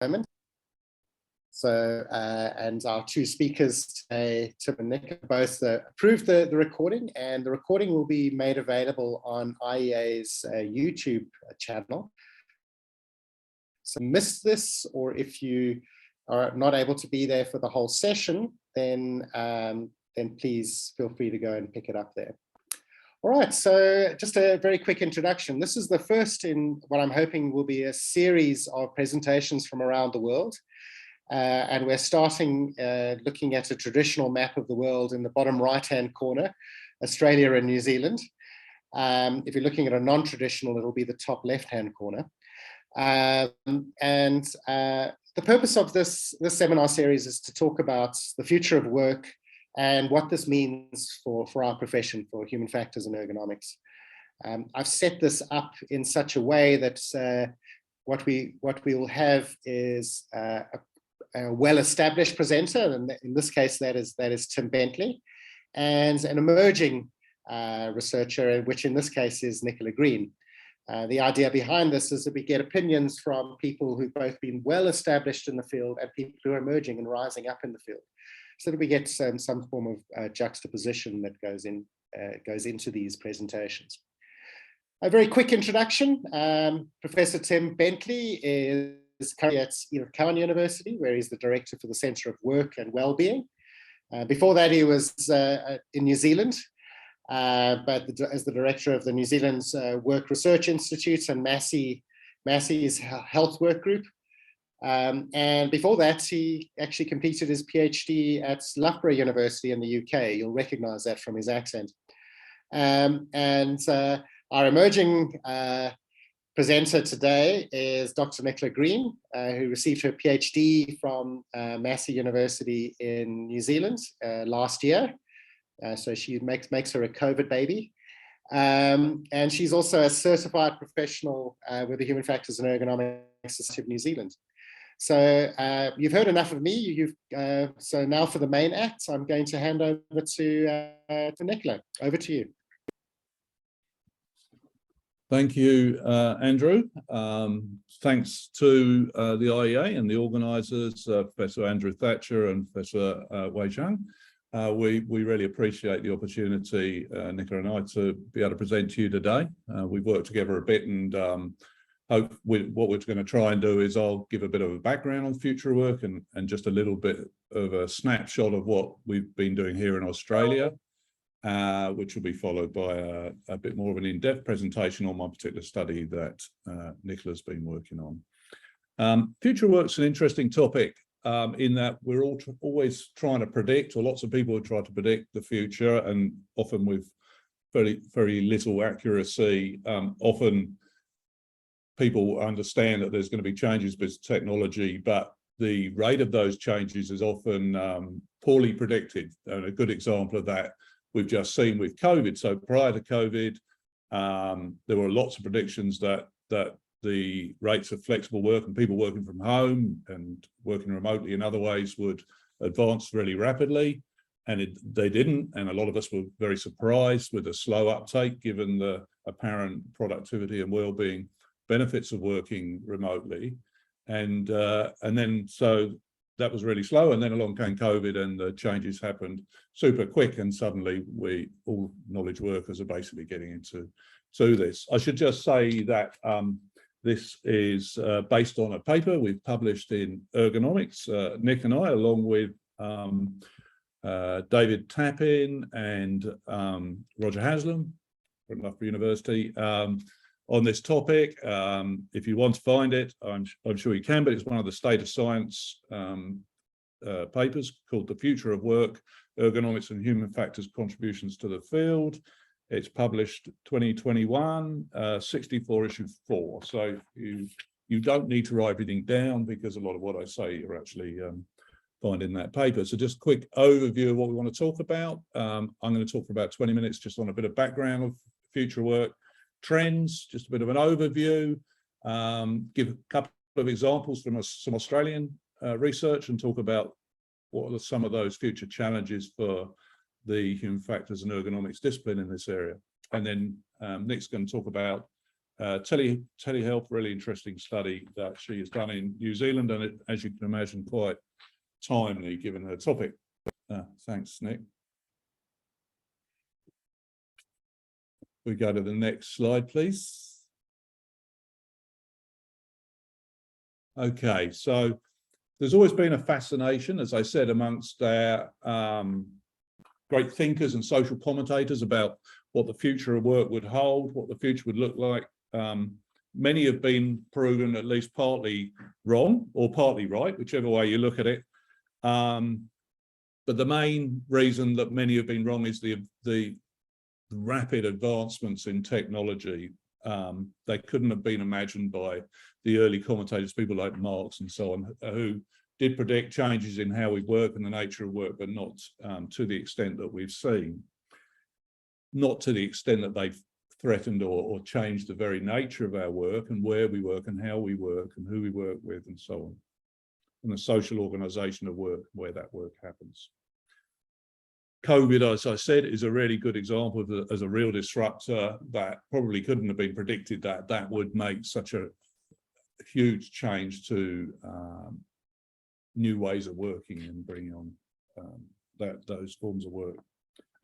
moment. So, and our two speakers today, Tim and Nick, both approved the recording, and the recording will be made available on IEA's YouTube channel. So miss this, or if you are not able to be there for the whole session, then please feel free to go and pick it up there. All right, so just a very quick introduction. This is the first in what I'm hoping will be a series of presentations from around the world. And we're starting looking at a traditional map of the world in the bottom right-hand corner, Australia and New Zealand. If you're looking at a non-traditional, it'll be the top left-hand corner. The purpose of this seminar series is to talk about the future of work and what this means for our profession, for human factors and ergonomics. I've set this up in such a way that what we will have is a well-established presenter, and in this case that is Tim Bentley, and an emerging researcher, which in this case is Nicola Green. The idea behind this is that we get opinions from people who've both been well established in the field and people who are emerging and rising up in the field, so that we get some form of juxtaposition that goes into these presentations. A very quick introduction. Professor Tim Bentley is currently at Edith Cowan University, where he's the director for the Centre of Work and Wellbeing. Before that, he was in New Zealand, but as the director of the New Zealand's Work Research Institute and Massey's Health Work Group. And before that, he actually completed his PhD at Loughborough University in the UK. You'll recognize that from his accent. Our emerging presenter today is Dr. Nicola Green, who received her PhD from Massey University in New Zealand last year. So she makes her a COVID baby. And she's also a certified professional with the Human Factors and Ergonomics Society of New Zealand. So you've heard enough of me. So now for the main act, I'm going to hand over to Nicola. Over to you. Thank you, Andrew. Thanks to the IEA and the organisers, Professor Andrew Thatcher and Professor Wei Zhang. We really appreciate the opportunity, Nicola and I, to be able to present to you today. We've worked together a bit, and what we're going to try and do is I'll give a bit of a background on future work and just a little bit of a snapshot of what we've been doing here in Australia, which will be followed by a bit more of an in-depth presentation on my particular study that Nicola's been working on. Future work's an interesting topic in that we're always trying to predict, or lots of people try to predict the future, and often with very little accuracy. Often people understand that there's going to be changes with technology, but the rate of those changes is often poorly predicted. And a good example of that we've just seen with COVID. So prior to COVID, there were lots of predictions that the rates of flexible work and people working from home and working remotely in other ways would advance really rapidly. And they didn't. And a lot of us were very surprised with the slow uptake, given the apparent productivity and well-being benefits of working remotely. And then so that was really slow, and then along came COVID, and the changes happened super quick, and suddenly all knowledge workers are basically getting into this. I should just say that this is based on a paper we've published in Ergonomics, Nick and I, along with David Tappin and Roger Haslam from Loughborough University on this topic. If you want to find it, I'm sure you can, but it's one of the State of Science papers called The Future of Work, Ergonomics and Human Factors Contributions to the Field. It's published 2021, 64 issue 4. So you don't need to write everything down, because a lot of what I say you're actually find in that paper. So just a quick overview of what we want to talk about. I'm going to talk for about 20 minutes just on a bit of background of future work, trends, just a bit of an overview, give a couple of examples from some Australian research, and talk about what are some of those future challenges for the human factors and ergonomics discipline in this area. And then Nick's going to talk about Telehealth, really interesting study that she has done in New Zealand, and it, as you can imagine, quite timely given her topic. Thanks, Nick. We go to the next slide, please. Okay, so there's always been a fascination, as I said, amongst our great thinkers and social commentators about what the future of work would hold, what the future would look like. Many have been proven at least partly wrong or partly right, whichever way you look at it. But the main reason that many have been wrong is the rapid advancements in technology. They couldn't have been imagined by the early commentators, people like Marx and so on, who did predict changes in how we work and the nature of work, but not to the extent that we've seen. Not to the extent that they've threatened or changed the very nature of our work and where we work and how we work and who we work with and so on. And the social organisation of work, where that work happens. COVID, as I said, is a really good example of as a real disruptor that probably couldn't have been predicted that would make such a huge change to new ways of working and bring on those forms of work.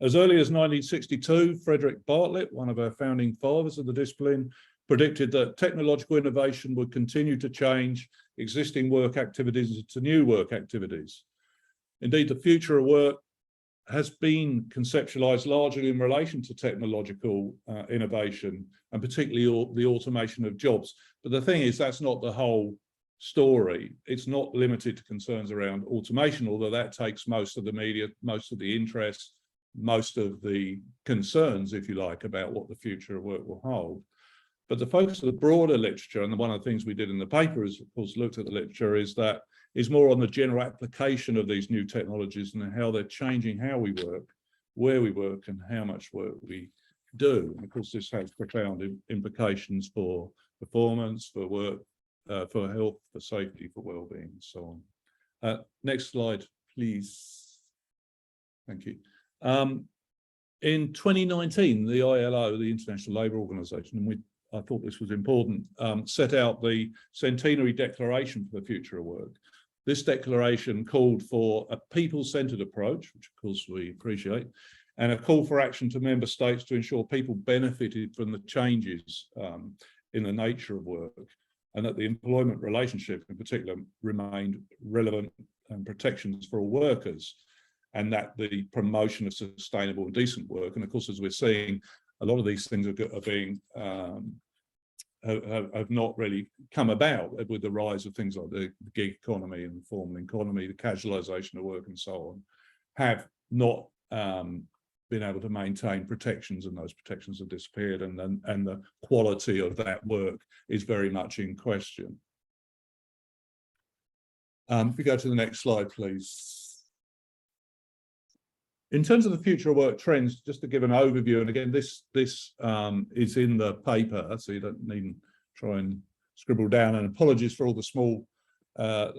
As early as 1962, Frederick Bartlett, one of our founding fathers of the discipline, predicted that technological innovation would continue to change existing work activities into new work activities. Indeed, the future of work has been conceptualized largely in relation to technological innovation, and particularly the automation of jobs. But the thing is, that's not the whole story. It's not limited to concerns around automation, although that takes most of the media, most of the interest, most of the concerns, if you like, about what the future of work will hold. But the focus of the broader literature, and one of the things we did in the paper is, of course, looked at the literature, is more on the general application of these new technologies and how they're changing how we work, where we work, and how much work we do. And of course, this has profound implications for performance, for work, for health, for safety, for well-being, and so on. Next slide, please. Thank you. In 2019, the ILO, the International Labour Organization, and I thought this was important, set out the Centenary Declaration for the Future of Work. This declaration called for a people-centred approach, which of course we appreciate, and a call for action to member states to ensure people benefited from the changes in the nature of work, and that the employment relationship in particular remained relevant and protections for all workers, and that the promotion of sustainable and decent work. And of course, as we're seeing, a lot of these things are being have not really come about with the rise of things like the gig economy and the formal economy, the casualisation of work and so on, have not been able to maintain protections, and those protections have disappeared, and the quality of that work is very much in question. If we go to the next slide, please. In terms of the future of work trends, just to give an overview, and again, this is in the paper, so you don't need to try and scribble down, and apologies for all the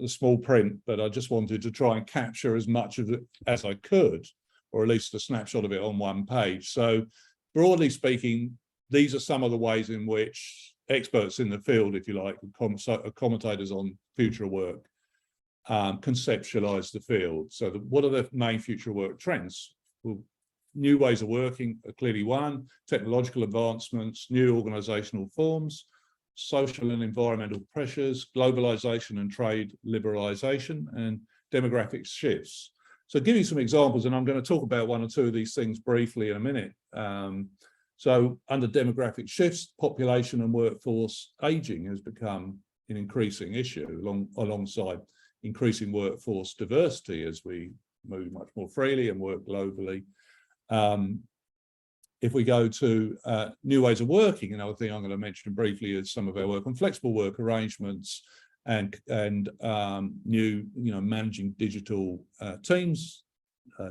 small print, but I just wanted to try and capture as much of it as I could, or at least a snapshot of it on one page. So broadly speaking, these are some of the ways in which experts in the field, if you like, commentators on future of work, conceptualize the field. So what are the main future work trends? Well, new ways of working are clearly one, technological advancements, new organizational forms, social and environmental pressures, globalization and trade liberalization, and demographic shifts. So give you some examples, and I'm going to talk about one or two of these things briefly in a minute. So under demographic shifts, population and workforce aging has become an increasing issue alongside increasing workforce diversity as we move much more freely and work globally. If we go to new ways of working, another thing I'm going to mention briefly is some of our work on flexible work arrangements and new, managing digital teams.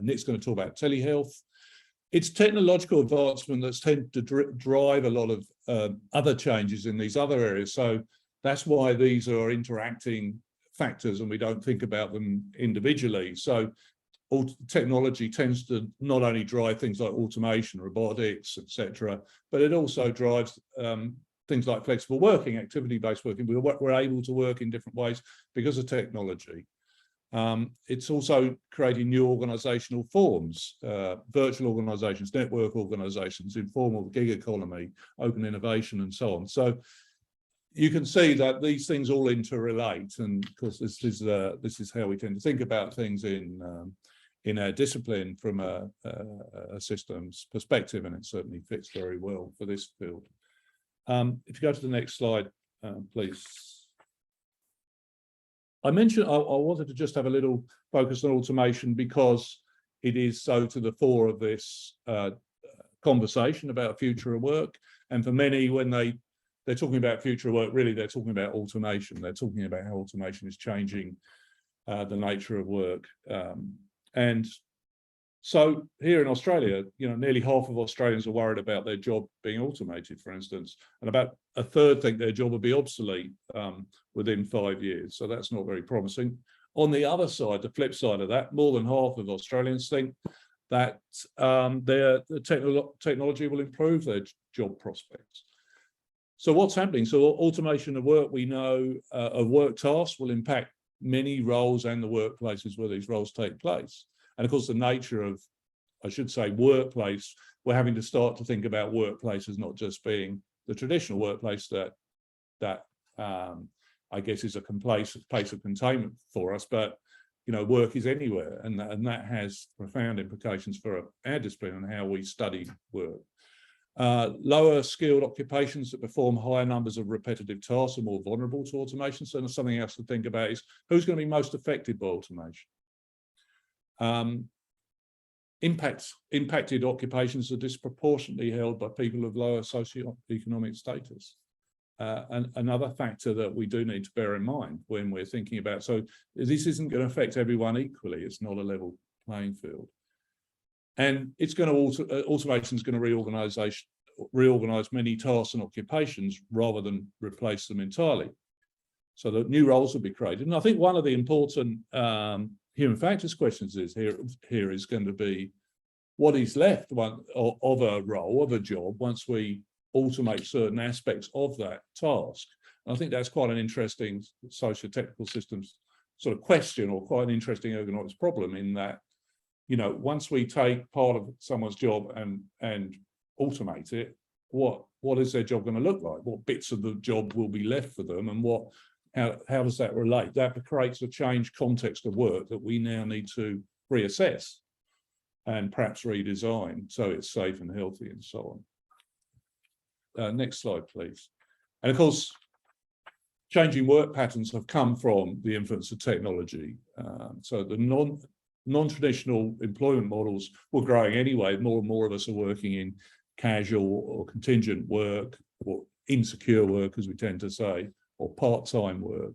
Nick's going to talk about telehealth. It's technological advancement that's tended to drive a lot of other changes in these other areas. So that's why these are interacting factors and we don't think about them individually. So technology tends to not only drive things like automation, robotics, etc., but it also drives things like flexible working, activity-based working. We're able to work in different ways because of technology. It's also creating new organizational forms, virtual organizations, network organizations, informal gig economy, open innovation, and so on. So you can see that these things all interrelate, and of course this is how we tend to think about things in our discipline from a systems perspective, and it certainly fits very well for this field. If you go to the next slide, please. I mentioned I wanted to just have a little focus on automation because it is so to the fore of this conversation about future of work. And for many, when they're talking about future of work, really they're talking about automation. They're talking about how automation is changing the nature of work. And so here in Australia, nearly half of Australians are worried about their job being automated, for instance, and about a third think their job will be obsolete within 5 years. So that's not very promising. On the other side, the flip side of that, more than half of Australians think that the technology will improve their job prospects. So what's happening? So automation of work, we know, of work tasks will impact many roles and the workplaces where these roles take place. And of course, the nature of, I should say, workplace, we're having to start to think about workplaces not just being the traditional workplace that I guess is a place of containment for us, but work is anywhere, and that has profound implications for our discipline and how we study work. Lower skilled occupations that perform higher numbers of repetitive tasks are more vulnerable to automation. So something else to think about is who's going to be most affected by automation. Impacted occupations are disproportionately held by people of lower socioeconomic status. And another factor that we do need to bear in mind when we're thinking about, so this isn't going to affect everyone equally. It's not a level playing field. And it's going to automation is going to reorganize many tasks and occupations rather than replace them entirely. So that new roles will be created. And I think one of the important human factors questions here is going to be what is left of a role, of a job, once we automate certain aspects of that task. And I think that's quite an interesting socio-technical systems sort of question, or quite an interesting ergonomics problem, in that once we take part of someone's job and automate it, what is their job going to look like? What bits of the job will be left for them, and how does that relate? That creates a changed context of work that we now need to reassess and perhaps redesign so it's safe and healthy and so on. Next slide, please. And of course, changing work patterns have come from the influence of technology. So the non-traditional employment models were growing anyway. More and more of us are working in casual or contingent work, or insecure work, as we tend to say, or part-time work.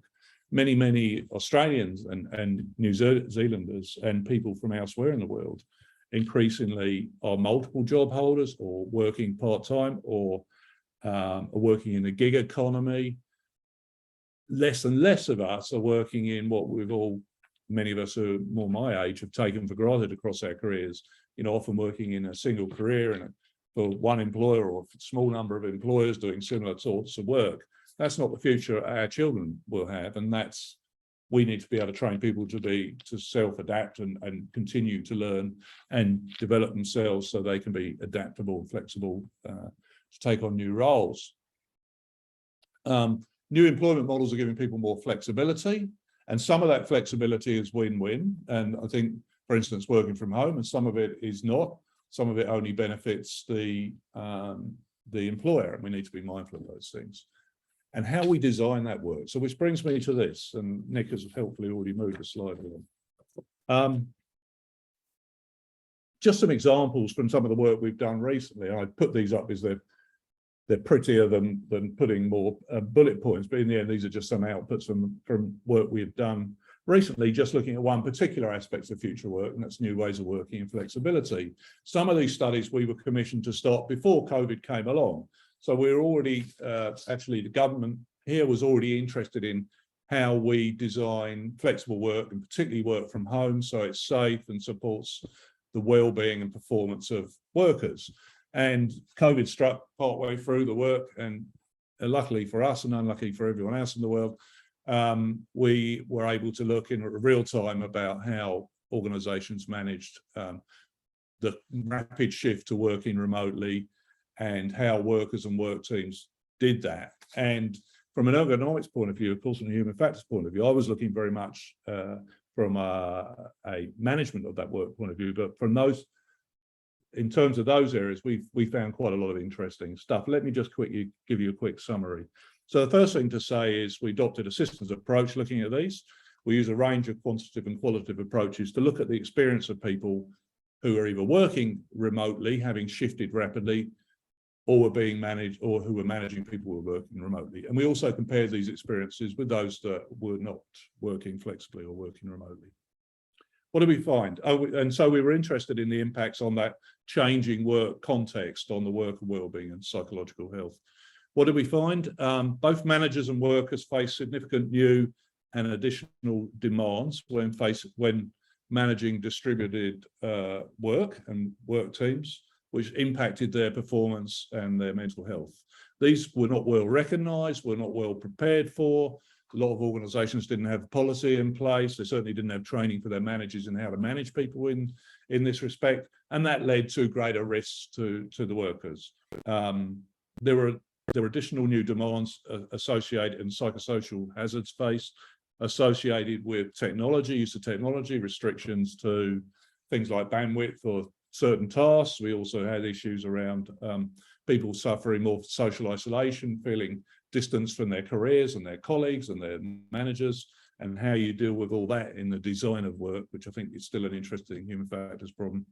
Many Australians and New Zealanders and people from elsewhere in the world increasingly are multiple job holders, or working part-time, or are working in the gig economy. Less and less of us are working in what many of us who are more my age have taken for granted across our careers, often working in a single career for one employer or a small number of employers doing similar sorts of work. That's not the future our children will have, and we need to be able to train people to self-adapt and continue to learn and develop themselves so they can be adaptable and flexible to take on new roles. New employment models are giving people more flexibility, and some of that flexibility is win-win. And I think, for instance, working from home, and some of it is not. Some of it only benefits the employer, and we need to be mindful of those things. And how we design that work. So which brings me to this, and Nick has helpfully already moved the slide along. Just some examples from some of the work we've done recently. I put these up as they're prettier than putting more bullet points, but in the end, these are just some outputs from work we've done recently, just looking at one particular aspect of future work, and that's new ways of working and flexibility. Some of these studies we were commissioned to start before COVID came along. So we're already, actually the government here was already interested in how we design flexible work, and particularly work from home, so it's safe and supports the well-being and performance of workers. And COVID struck partway through the work, and luckily for us and unlucky for everyone else in the world, we were able to look in real time about how organizations managed the rapid shift to working remotely and how workers and work teams did that. And from an ergonomics point of view, of course, from a human factors point of view, I was looking very much from a management of that work point of view, but from those, in terms of those areas, we found quite a lot of interesting stuff. Let me just quickly give you a quick summary. So the first thing to say is we adopted a systems approach looking at these. We use a range of quantitative and qualitative approaches to look at the experience of people who are either working remotely, having shifted rapidly, or were being managed, or who were managing people who were working remotely. And we also compared these experiences with those that were not working flexibly or working remotely. What did we find? And so we were interested in the impacts on that changing work context on the worker well-being and psychological health. What did we find? Both managers and workers face significant new and additional demands when managing distributed work and work teams, which impacted their performance and their mental health. These were not well recognised, were not well prepared for. A lot of organisations didn't have policy in place. They certainly didn't have training for their managers in how to manage people in this respect, and that led to greater risks to the workers. There were additional new demands associated in psychosocial hazards faced, associated with technology, use of technology, restrictions to things like bandwidth for certain tasks. We also had issues around people suffering more social isolation, feeling distance from their careers and their colleagues and their managers, and how you deal with all that in the design of work, which I think is still an interesting human factors problem.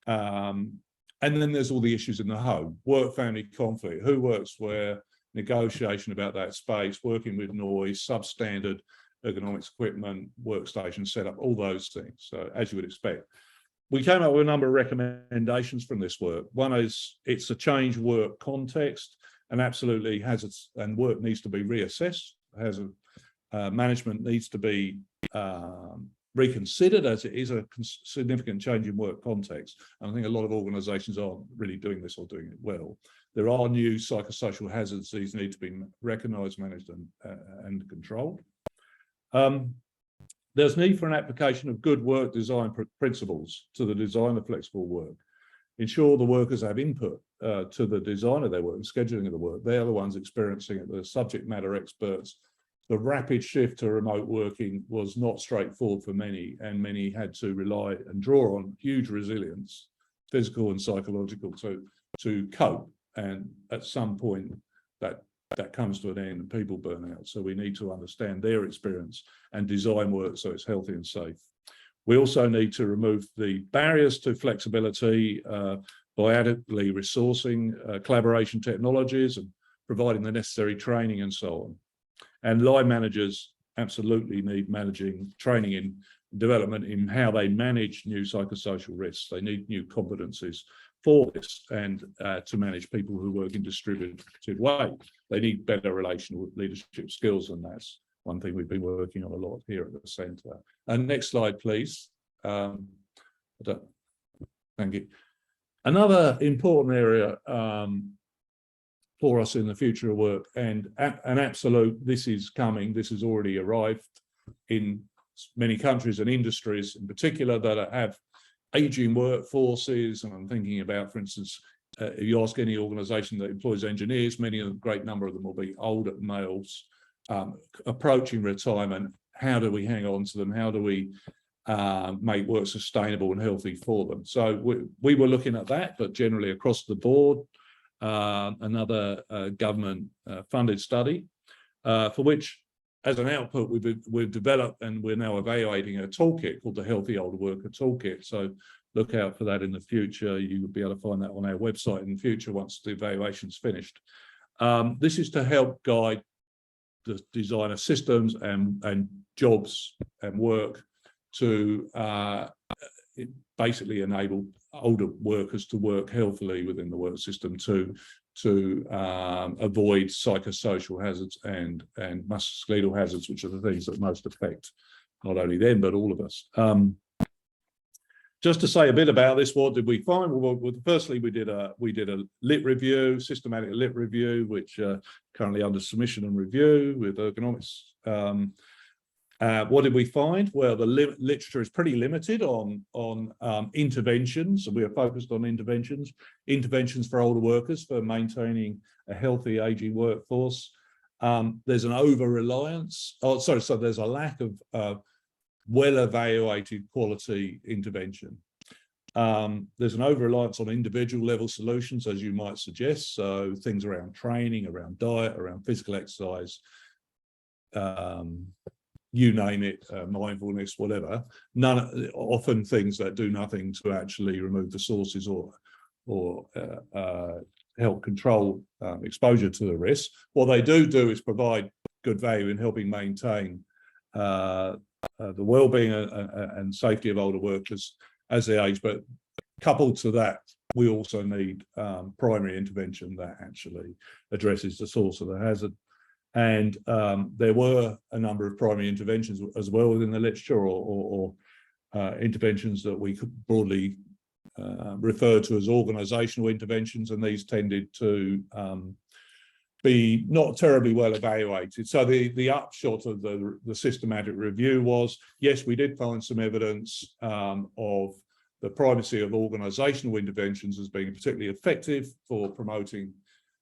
And then there's all the issues in the home, work-family conflict, who works where, negotiation about that space, working with noise, substandard ergonomics equipment, workstation setup, all those things. So as you would expect. We came up with a number of recommendations from this work. One is it's a change work context, and absolutely hazards and work needs to be reassessed. Hazard management needs to be reconsidered, as it is a significant change in work context. And I think a lot of organisations aren't really doing this or doing it well. There are new psychosocial hazards. These need to be recognised, managed and controlled. There's need for an application of good work design principles to the design of flexible work. Ensure the workers have input to the design of their work and scheduling of the work. They're the ones experiencing it, the subject matter experts. The rapid shift to remote working was not straightforward for many, and many had to rely and draw on huge resilience, physical and psychological, to cope. And at some point that comes to an end and people burn out. So we need to understand their experience and design work so it's healthy and safe. We also need to remove the barriers to flexibility by adequately resourcing collaboration technologies and providing the necessary training and so on. And line managers absolutely need training in development in how they manage new psychosocial risks. They need new competencies for this and to manage people who work in distributed way. They need better relational leadership skills, and that's one thing we've been working on a lot here at the centre. And next slide, please. Thank you. Another important area for us in the future of work, and an absolute, this is coming, this has already arrived in many countries and industries in particular that have aging workforces. And I'm thinking about, for instance, if you ask any organisation that employs engineers, a great number of them will be older males approaching retirement. How do we hang on to them? How do we make work sustainable and healthy for them? So we were looking at that, but generally across the board, another government funded study for which, as an output, we've developed and we're now evaluating a toolkit called the Healthy Older Worker Toolkit. So look out for that in the future. You will be able to find that on our website in the future once the evaluation's finished. This is to help guide the design of systems and jobs and work to basically enable older workers to work healthily within the work system, to avoid psychosocial hazards and musculoskeletal hazards, which are the things that most affect not only them but all of us. just to say a bit about this, what did we find? Well, firstly, we did a lit review, systematic lit review, which currently under submission and review with Ergonomics. What did we find? Well, the literature is pretty limited on interventions. We are focused on interventions for older workers for maintaining a healthy aging workforce. There's an over-reliance. So there's a lack of well-evaluated quality intervention. There's an over-reliance on individual level solutions, as you might suggest. So things around training, around diet, around physical exercise, you name it, mindfulness, whatever. Often things that do nothing to actually remove the sources or help control exposure to the risk. What they do is provide good value in helping maintain the well-being and safety of older workers as they age, but coupled to that, we also need primary intervention that actually addresses the source of the hazard. And there were a number of primary interventions as well within the literature, or interventions that we could broadly refer to as organisational interventions, and these tended to be not terribly well evaluated. So the upshot of the systematic review was, yes, we did find some evidence of the primacy of organisational interventions as being particularly effective for promoting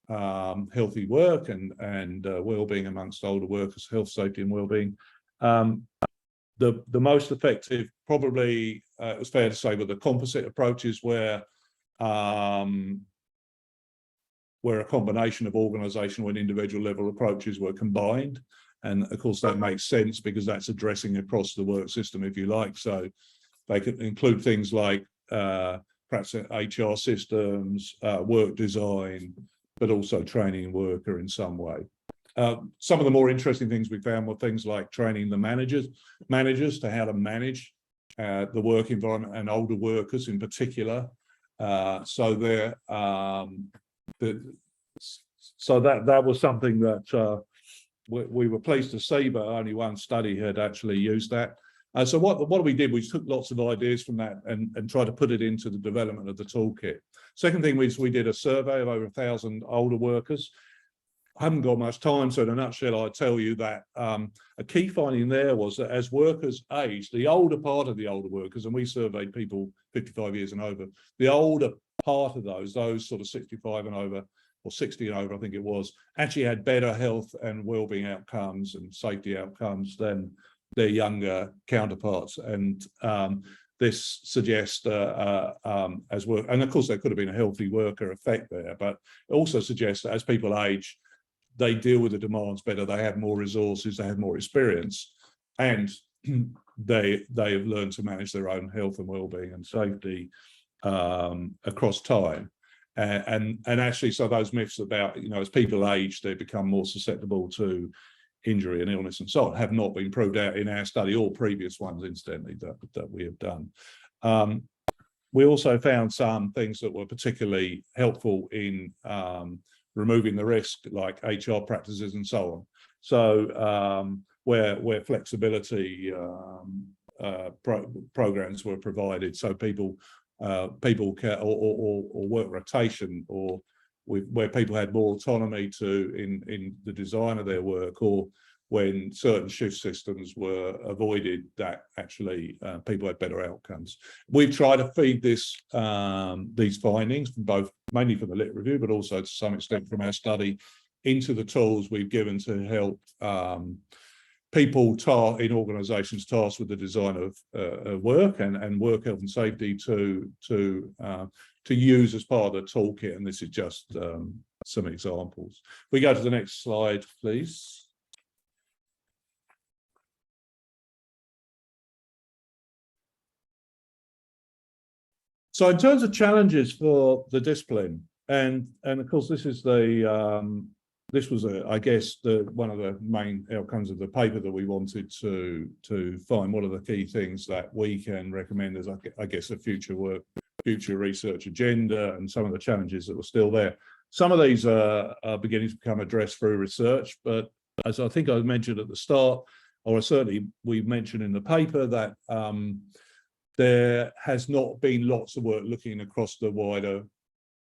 healthy work and well-being amongst older workers, health, safety and well-being. The most effective, probably, it was fair to say, were the composite approaches where a combination of organisational and individual level approaches were combined. And of course, that makes sense because that's addressing across the work system, if you like. So they could include things like perhaps HR systems, work design, but also training the worker in some way. Some of the more interesting things we found were things like training the managers to how to manage the work environment and older workers in particular. So that was something that we were pleased to see, but only one study had actually used that. So what we did, we took lots of ideas from that and tried to put it into the development of the toolkit. Second thing was we did a survey of over 1,000 older workers. I haven't got much time, so in a nutshell, I'll tell you that a key finding there was that as workers age, the older part of the older workers, and we surveyed people 55 years and over, the older part of those sort of 65 and over, or 60 and over, I think it was, actually had better health and well-being outcomes and safety outcomes than their younger counterparts. And this suggests as work, and of course there could have been a healthy worker effect there, but it also suggests that as people age, they deal with the demands better, they have more resources, they have more experience, and they have learned to manage their own health and well-being and safety across time. And actually, so those myths about, as people age, they become more susceptible to injury and illness and so on have not been proved out in our study or previous ones, incidentally, that we have done. We also found some things that were particularly helpful in removing the risk, like HR practices and so on. So where flexibility programs were provided, so people can, or work rotation, or where people had more autonomy in the design of their work, or when certain shift systems were avoided, that actually people had better outcomes. We've tried to feed these findings from mainly from the lit review, but also to some extent from our study, into the tools we've given to help people in organisations tasked with the design of work and work health and safety to use as part of the toolkit. And this is just some examples. We go to the next slide, please. So in terms of challenges for the discipline, and of course this is this was, I guess, one of the main outcomes of the paper that we wanted to find. What are the key things that we can recommend as, I guess, a future research agenda, and some of the challenges that were still there. Some of these are beginning to become addressed through research, but as I think I mentioned at the start, or certainly we mentioned in the paper, that there has not been lots of work looking across the wider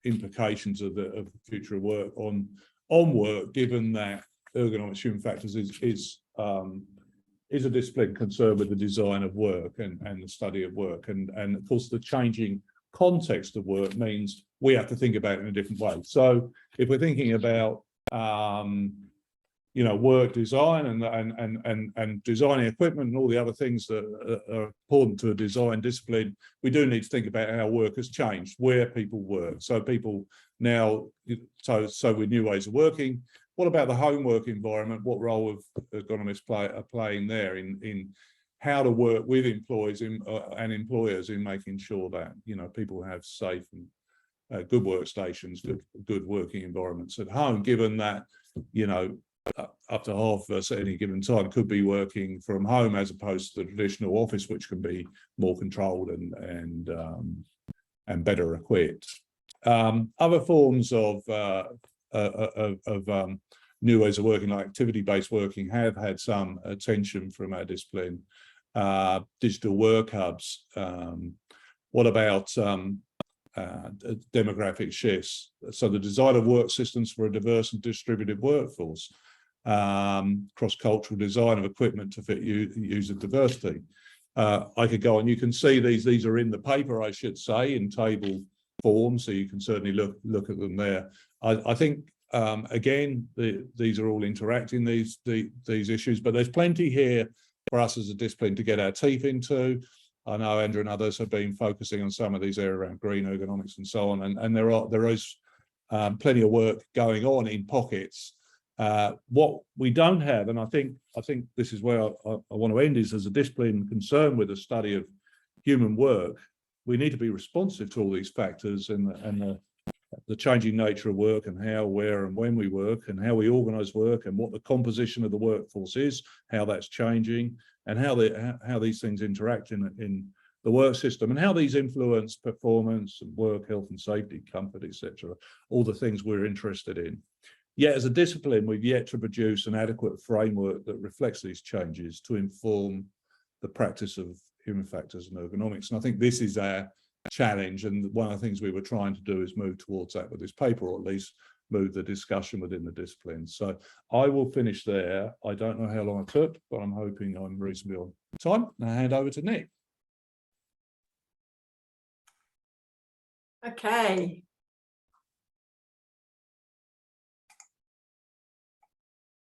implications of the future of work on work, given that ergonomics human factors is a discipline concerned with the design of work and the study of work, and of course the changing context of work means we have to think about it in a different way. So if we're thinking about you know, work design and designing equipment and all the other things that are important to a design discipline, we do need to think about how work has changed, where people work. So people now, so with new ways of working, what about the homework environment? What role of ergonomists are playing there in how to work with employees and employers in making sure that, you know, people have safe and good workstations, good working environments at home, given that, you know, up to half of us at any given time could be working from home as opposed to the traditional office, which can be more controlled and better equipped. Other forms of new ways of working, like activity-based working, have had some attention from our discipline. Digital work hubs. What about demographic shifts? So the design of work systems for a diverse and distributed workforce. Cross-cultural design of equipment to fit user diversity. I could go on. You can see these are in the paper, I should say, in table form, so you can certainly look at them there. I think again, these are all interacting, these issues, but there's plenty here for us as a discipline to get our teeth into. I know Andrew and others have been focusing on some of these areas around green ergonomics and so on, and there is plenty of work going on in pockets. What we don't have, and I think this is where I want to end, is as a discipline concerned with the study of human work, we need to be responsive to all these factors and the changing nature of work, and how, where and when we work, and how we organise work, and what the composition of the workforce is, how that's changing, and how these things interact in the work system, and how these influence performance and work, health and safety, comfort, etc. All the things we're interested in. Yet as a discipline, we've yet to produce an adequate framework that reflects these changes to inform the practice of human factors and ergonomics. And I think this is our challenge, and one of the things we were trying to do is move towards that with this paper, or at least move the discussion within the discipline. So I will finish there. I don't know how long I took, but I'm hoping I'm reasonably on time. And I'll hand over to Nick. Okay.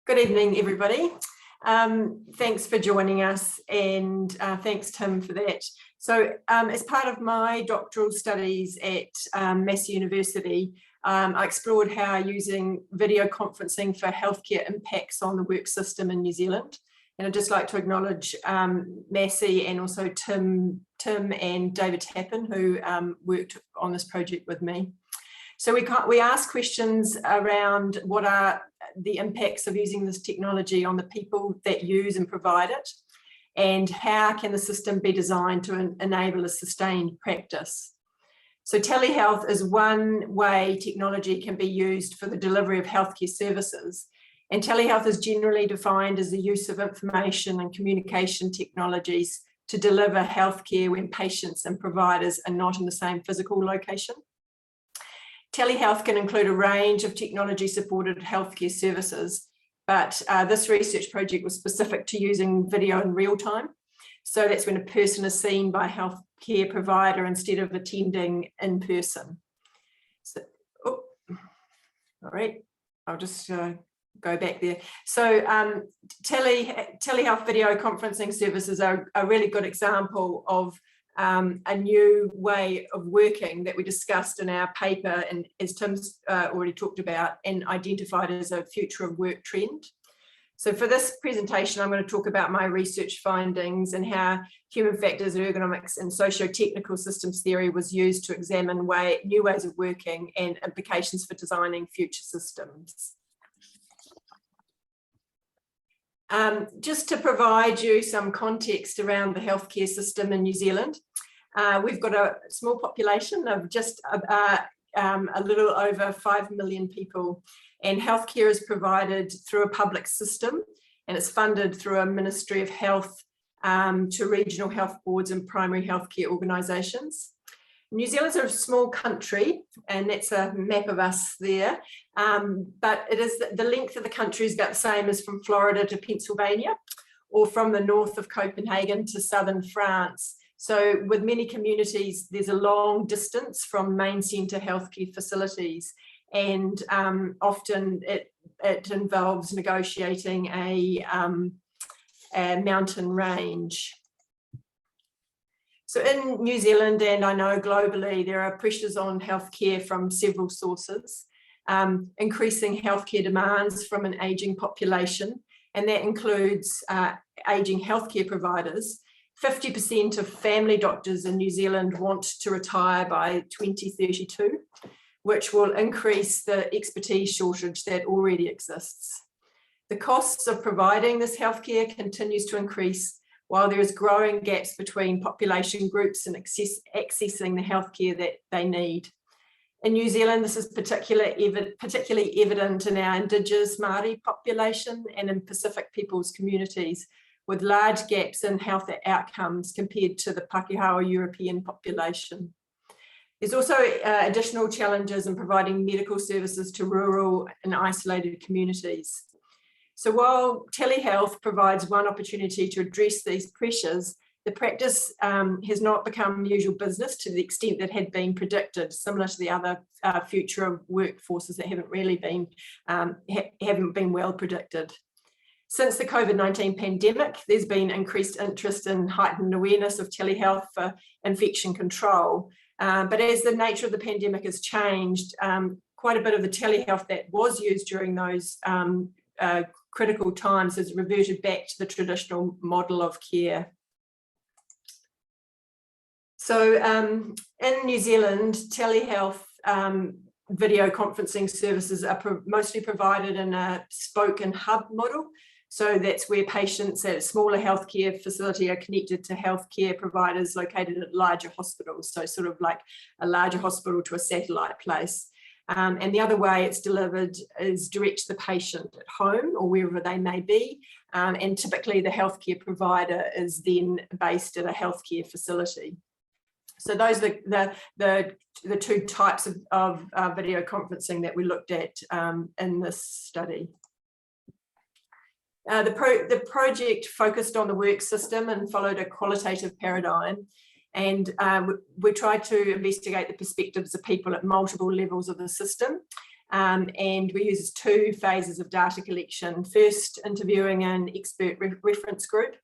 Good evening, everybody. Thanks for joining us, and thanks, Tim, for that. So as part of my doctoral studies at Massey University, I explored how using video conferencing for healthcare impacts on the work system in New Zealand. And I'd just like to acknowledge Massey and also Tim and David Tappan, who worked on this project with me. So we asked questions around what are the impacts of using this technology on the people that use and provide it, and how can the system be designed to enable a sustained practice. So telehealth is one way technology can be used for the delivery of healthcare services, and telehealth is generally defined as the use of information and communication technologies to deliver healthcare when patients and providers are not in the same physical location. Telehealth can include a range of technology-supported healthcare services, but this research project was specific to using video in real time. So that's when a person is seen by a healthcare provider instead of attending in person. So, all right, I'll just go back there. So telehealth video conferencing services are a really good example of a new way of working that we discussed in our paper, and as Tim's already talked about, and identified as a future of work trend. So for this presentation, I'm going to talk about my research findings and how human factors, ergonomics and socio-technical systems theory was used to examine new ways of working and implications for designing future systems. Just to provide you some context around the healthcare system in New Zealand, we've got a small population of just a little over 5 million people, and healthcare is provided through a public system, and it's funded through a Ministry of Health to regional health boards and primary healthcare organisations. New Zealand's a small country, and that's a map of us there, but it is the length of the country is about the same as from Florida to Pennsylvania, or from the north of Copenhagen to southern France. So with many communities, there's a long distance from main centre healthcare facilities, and often it involves negotiating a mountain range. So in New Zealand, and I know globally, there are pressures on healthcare from several sources, increasing healthcare demands from an ageing population, and that includes ageing healthcare providers. 50% of family doctors in New Zealand want to retire by 2032, which will increase the expertise shortage that already exists. The costs of providing this healthcare continues to increase, while there is growing gaps between population groups and accessing the healthcare that they need. In New Zealand, this is particularly evident in our Indigenous Māori population and in Pacific peoples communities, with large gaps in health outcomes compared to the Pakihawa European population. There's also additional challenges in providing medical services to rural and isolated communities. So while telehealth provides one opportunity to address these pressures, the practice has not become usual business to the extent that had been predicted, similar to the other future workforces that haven't really been, haven't been well predicted. Since the COVID-19 pandemic, there's been increased interest and heightened awareness of telehealth for infection control. But as the nature of the pandemic has changed, quite a bit of the telehealth that was used during those critical times has reverted back to the traditional model of care. So in New Zealand, telehealth video conferencing services are mostly provided in a spoke and hub model. So that's where patients at a smaller healthcare facility are connected to healthcare providers located at larger hospitals. So sort of like a larger hospital to a satellite place. And the other way it's delivered is direct to the patient at home or wherever they may be. And typically the healthcare provider is then based at a healthcare facility. So those are the two types of video conferencing that we looked at in this study. The project focused on the work system and followed a qualitative paradigm. And we tried to investigate the perspectives of people at multiple levels of the system. And we used two phases of data collection. First, interviewing an expert reference group,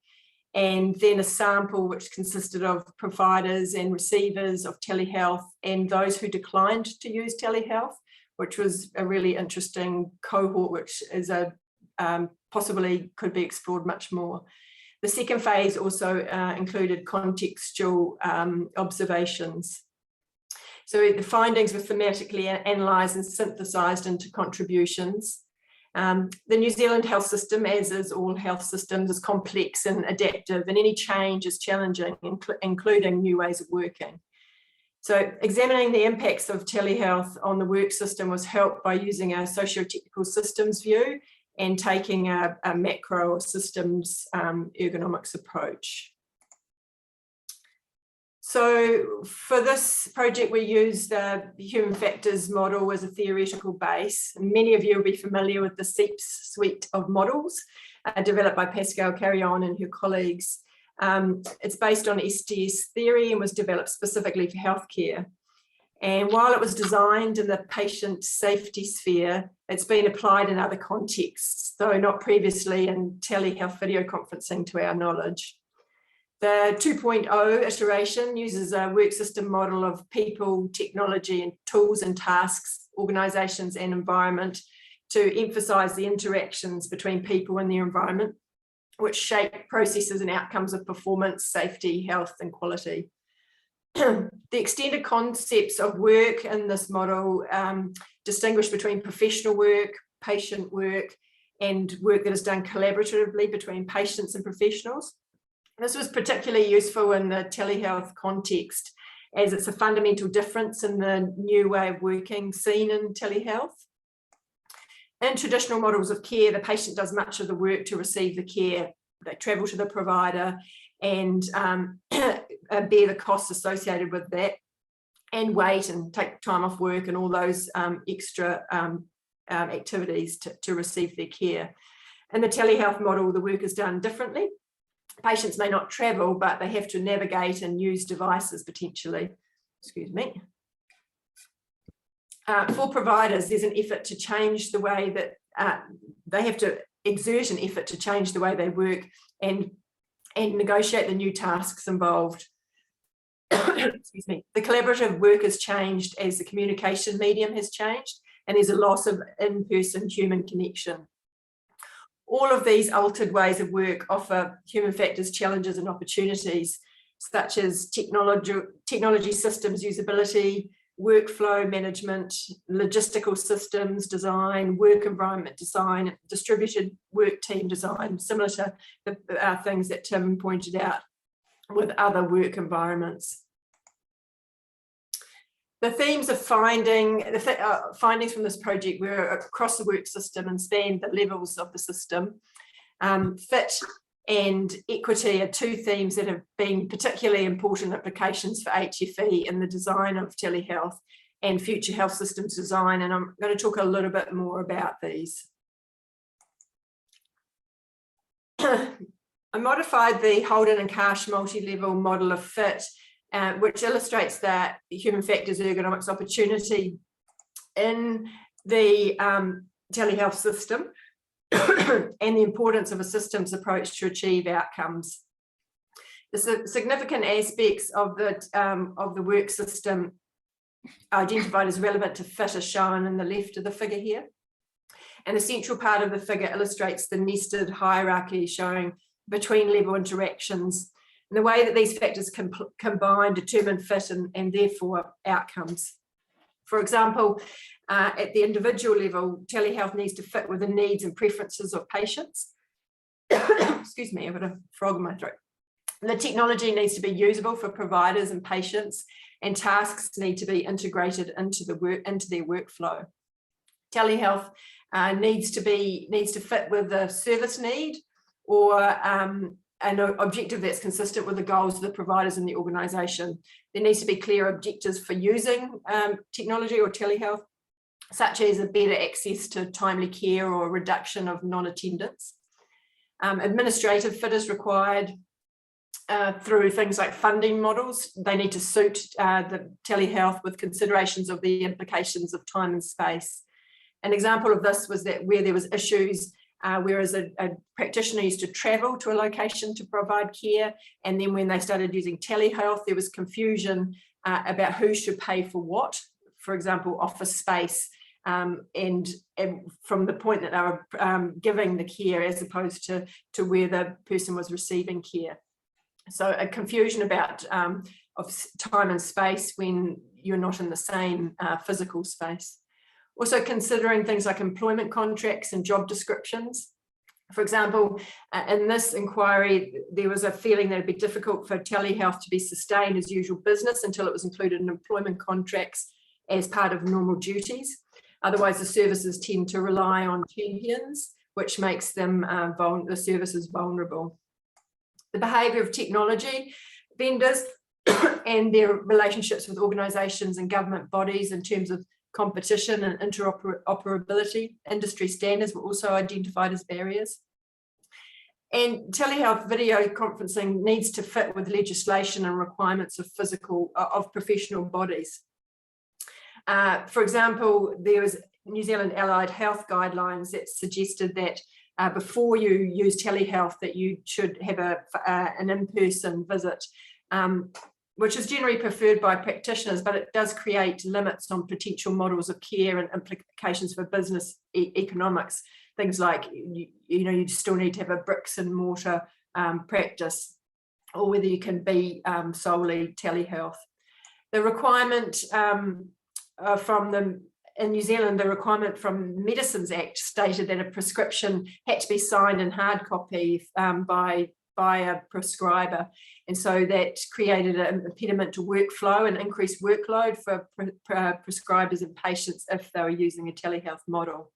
and then a sample which consisted of providers and receivers of telehealth and those who declined to use telehealth, which was a really interesting cohort, which is possibly could be explored much more. The second phase also included contextual observations. So the findings were thematically analysed and synthesised into contributions. The New Zealand health system, as is all health systems, is complex and adaptive, and any change is challenging, including new ways of working. So examining the impacts of telehealth on the work system was helped by using a socio-technical systems view and taking a macro or systems ergonomics approach. So for this project, we used the human factors model as a theoretical base. Many of you will be familiar with the SEEPS suite of models developed by Pascal Carrion and her colleagues. It's based on STS theory and was developed specifically for healthcare. And while it was designed in the patient safety sphere, it's been applied in other contexts, though not previously in telehealth video conferencing to our knowledge. The 2.0 iteration uses a work system model of people, technology, and tools and tasks, organisations and environment to emphasise the interactions between people and their environment, which shape processes and outcomes of performance, safety, health, and quality. The extended concepts of work in this model distinguish between professional work, patient work, and work that is done collaboratively between patients and professionals. This was particularly useful in the telehealth context, as it's a fundamental difference in the new way of working seen in telehealth. In traditional models of care, the patient does much of the work to receive the care, they travel to the provider and bear the costs associated with that, and wait and take time off work and all those extra activities to receive their care. In the telehealth model, the work is done differently. Patients may not travel, but they have to navigate and use devices potentially. Excuse me. For providers, there's an effort to change the way that they have to exert an effort to change the way they work and negotiate the new tasks involved. Excuse me. The collaborative work has changed as the communication medium has changed, and there's a loss of in-person human connection. All of these altered ways of work offer human factors challenges and opportunities, such as technology systems usability, workflow management, logistical systems design, work environment design, distributed work team design, similar to the things that Tim pointed out with other work environments. The themes of findings from this project were across the work system and spanned the levels of the system. Fit and equity are two themes that have been particularly important applications for HFE in the design of telehealth and future health systems design, and I'm going to talk a little bit more about these. I modified the Holden and Karsh multi-level model of fit, which illustrates that human factors ergonomics opportunity in the telehealth system and the importance of a systems approach to achieve outcomes. The significant aspects of the work system identified as relevant to fit are shown in the left of the figure here. And the central part of the figure illustrates the nested hierarchy showing between level interactions and the way that these factors combine determine fit and therefore outcomes. For example, at the individual level, telehealth needs to fit with the needs and preferences of patients. Excuse me, I've got a frog in my throat. The technology needs to be usable for providers and patients, and tasks need to be integrated into their workflow. Telehealth needs to fit with the service need or an objective that's consistent with the goals of the providers in the organisation. There needs to be clear objectives for using technology or telehealth, such as a better access to timely care or reduction of non-attendance. Administrative fit is required through things like funding models. They need to suit the telehealth with considerations of the implications of time and space. An example of this was that where there was issues whereas a practitioner used to travel to a location to provide care, and then when they started using telehealth, there was confusion about who should pay for what, for example, office space, and from the point that they were giving the care as opposed to where the person was receiving care. So a confusion about of time and space when you're not in the same physical space. Also considering things like employment contracts and job descriptions. For example, in this inquiry, there was a feeling that it'd be difficult for telehealth to be sustained as usual business until it was included in employment contracts as part of normal duties. Otherwise, the services tend to rely on champions, which makes them the services vulnerable. The behaviour of technology vendors and their relationships with organisations and government bodies in terms of competition and interoperability, industry standards were also identified as barriers. And telehealth video conferencing needs to fit with legislation and requirements of professional bodies. For example, there was New Zealand Allied Health guidelines that suggested that before you use telehealth that you should have an in-person visit, which is generally preferred by practitioners, but it does create limits on potential models of care and implications for business economics. Things like, you still need to have a bricks and mortar practice, or whether you can be solely telehealth. The requirement in New Zealand, the requirement from Medicines Act stated that a prescription had to be signed in hard copy by a prescriber, and so that created an impediment to workflow and increased workload for prescribers and patients if they were using a telehealth model.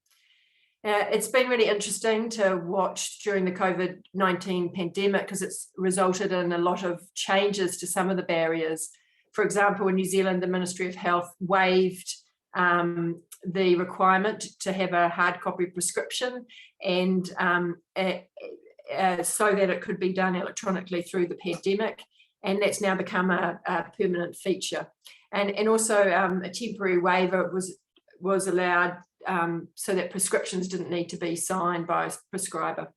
It's been really interesting to watch during the COVID-19 pandemic because it's resulted in a lot of changes to some of the barriers. For example, in New Zealand, the Ministry of Health waived the requirement to have a hard copy prescription, and so that it could be done electronically through the pandemic, and that's now become a permanent feature. And also a temporary waiver was allowed so that prescriptions didn't need to be signed by a prescriber.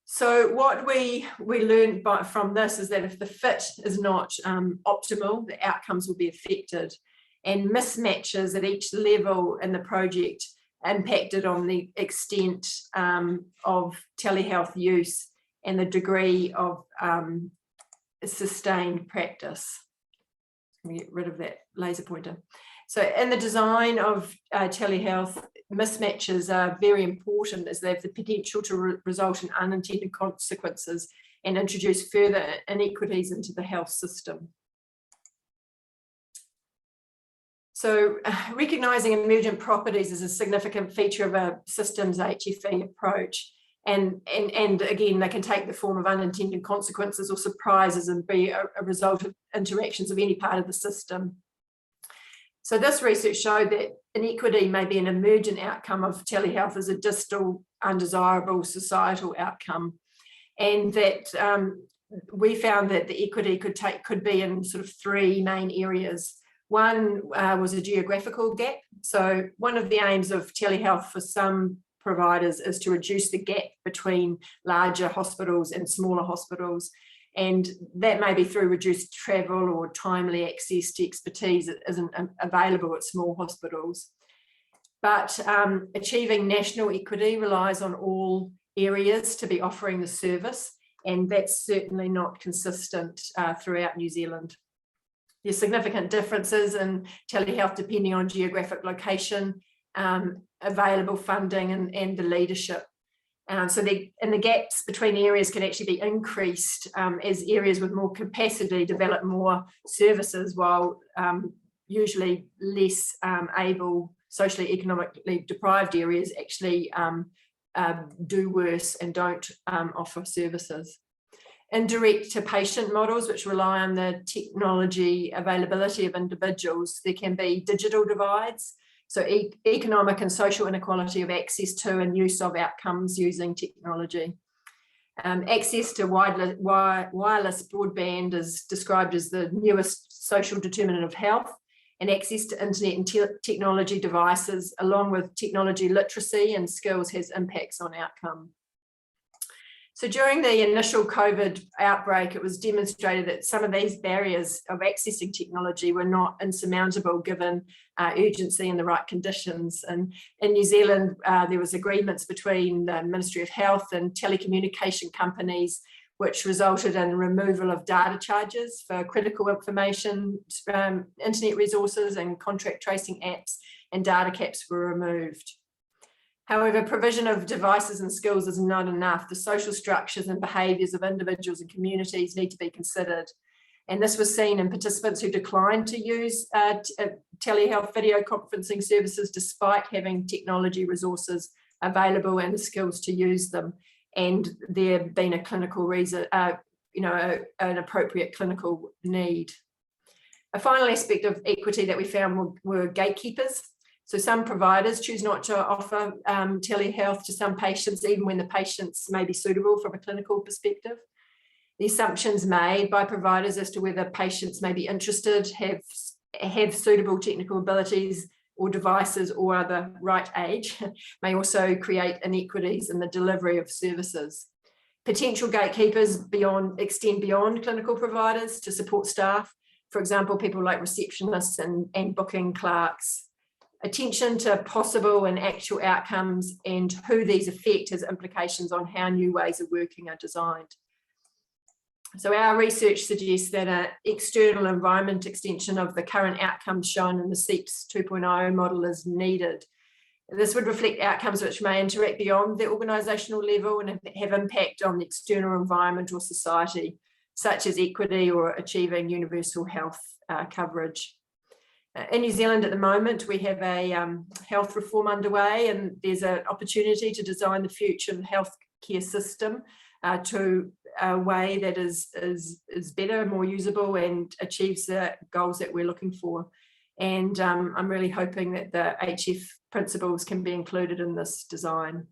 So what we learned from this is that if the fit is not optimal, the outcomes will be affected, and mismatches at each level in the project impacted on the extent of telehealth use and the degree of sustained practice. Let me get rid of that laser pointer. So in the design of telehealth, mismatches are very important as they have the potential to result in unintended consequences and introduce further inequities into the health system. So recognising emergent properties is a significant feature of a systems HFE approach. And again, they can take the form of unintended consequences or surprises and be a result of interactions of any part of the system. So this research showed that inequity may be an emergent outcome of telehealth as a distal, undesirable societal outcome. And that we found that the equity could be in sort of three main areas. One was a geographical gap. So one of the aims of telehealth for some providers is to reduce the gap between larger hospitals and smaller hospitals. And that may be through reduced travel or timely access to expertise that isn't available at small hospitals. But achieving national equity relies on all areas to be offering the service, and that's certainly not consistent throughout New Zealand. There's significant differences in telehealth depending on geographic location, available funding and the leadership. So the gaps between areas can actually be increased as areas with more capacity develop more services, while usually less able, socially economically deprived areas actually do worse and don't offer services. Indirect to patient models, which rely on the technology availability of individuals, there can be digital divides. So economic and social inequality of access to and use of outcomes using technology. Access to wireless broadband is described as the newest social determinant of health, and access to internet and technology devices, along with technology literacy and skills, has impacts on outcome. So during the initial COVID outbreak, it was demonstrated that some of these barriers of accessing technology were not insurmountable given urgency and the right conditions. And in New Zealand, there was agreements between the Ministry of Health and telecommunication companies, which resulted in removal of data charges for critical information, internet resources and contract tracing apps, and data caps were removed. However, provision of devices and skills is not enough. The social structures and behaviours of individuals and communities need to be considered. And this was seen in participants who declined to use telehealth video conferencing services despite having technology resources available and the skills to use them, and there being a clinical reason, an appropriate clinical need. A final aspect of equity that we found were gatekeepers. So some providers choose not to offer telehealth to some patients, even when the patients may be suitable from a clinical perspective. The assumptions made by providers as to whether patients may be interested, have suitable technical abilities or devices, or are the right age, may also create inequities in the delivery of services. Potential gatekeepers extend beyond clinical providers to support staff, for example, people like receptionists and booking clerks. Attention to possible and actual outcomes and who these affect has implications on how new ways of working are designed. So our research suggests that an external environment extension of the current outcomes shown in the SEEPS 2.0 model is needed. This would reflect outcomes which may interact beyond the organisational level and have impact on the external environment or society, such as equity or achieving universal health coverage. In New Zealand at the moment, we have a health reform underway, and there's an opportunity to design the future of the healthcare system to a way that is better, more usable, and achieves the goals that we're looking for. And I'm really hoping that the HF principles can be included in this design.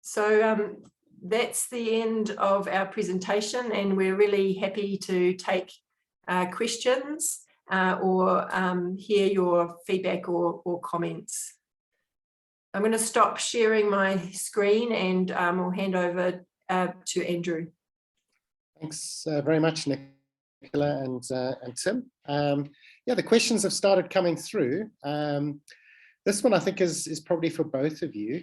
So that's the end of our presentation, and we're really happy to take questions or hear your feedback or comments. I'm going to stop sharing my screen, and I'll hand over to Andrew. Thanks very much, Nicola and Tim. Yeah, the questions have started coming through. This one I think is probably for both of you.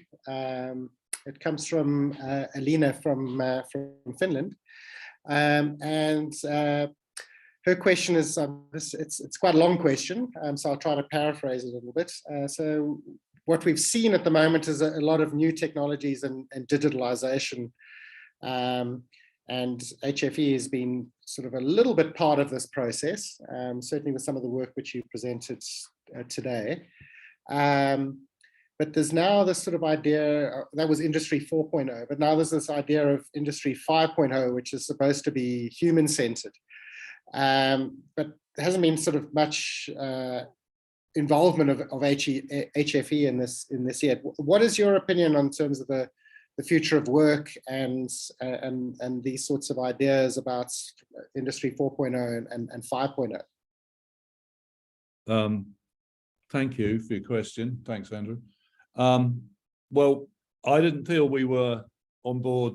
It comes from Alina from Finland, and her question is, it's quite a long question, so I'll try to paraphrase it a little bit. So what we've seen at the moment is a lot of new technologies and digitalization, and HFE has been sort of a little bit part of this process, certainly with some of the work which you presented today. But there's now this sort of idea, that was Industry 4.0, but now there's this idea of Industry 5.0, which is supposed to be human-centered. But there hasn't been sort of much involvement of HFE in this yet. What is your opinion on terms of the future of work and these sorts of ideas about Industry 4.0 and 5.0? Thank you for your question. Thanks, Andrew. Well, I didn't feel we were on board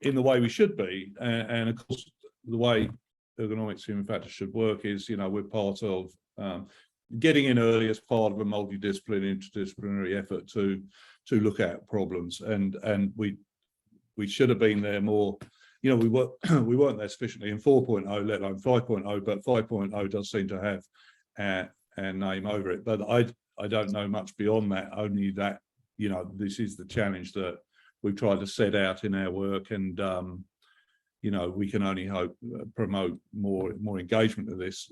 in the way we should be, and of course, the way ergonomics human factors should work is, we're part of getting in early as part of a multidisciplinary, interdisciplinary effort to look at problems, and we should have been there more. We weren't there sufficiently in 4.0, let alone 5.0, but 5.0 does seem to have a name over it. But I don't know much beyond that, only that, this is the challenge that we've tried to set out in our work, and, we can only hope promote more engagement of this,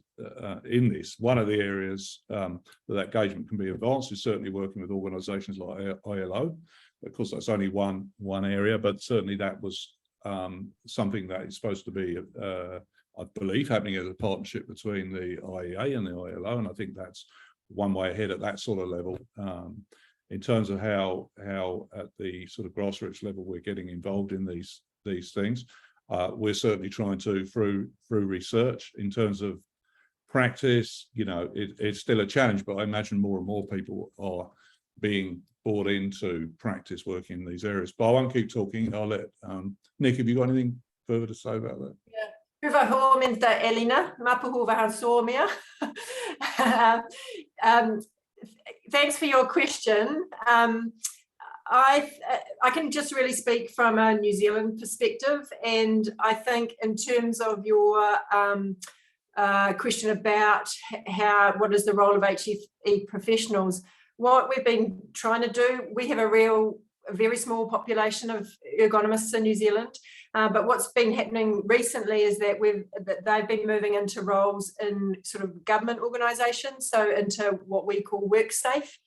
in this. One of the areas that engagement can be advanced is certainly working with organisations like ILO. Of course, that's only one area, but certainly that was something that is supposed to be, I believe, happening as a partnership between the IEA and the ILO, and I think that's one way ahead at that sort of level. In terms of how at the sort of grassroots level we're getting involved in these things, we're certainly trying to through research. In terms of practice, it's still a challenge, but I imagine more and more people are being brought into practice working in these areas. But I won't keep talking. I'll let Nick, have you got anything further to say about that? Yeah. Hyvä huomenta, Elina. Mä puhun vähän suomea. Thanks for your question. I can just really speak from a New Zealand perspective, and I think in terms of your question about what is the role of HFE professionals, what we've been trying to do, we have a very small population of ergonomists in New Zealand, but what's been happening recently is that they've been moving into roles in sort of government organisations, so into what we call WorkSafe.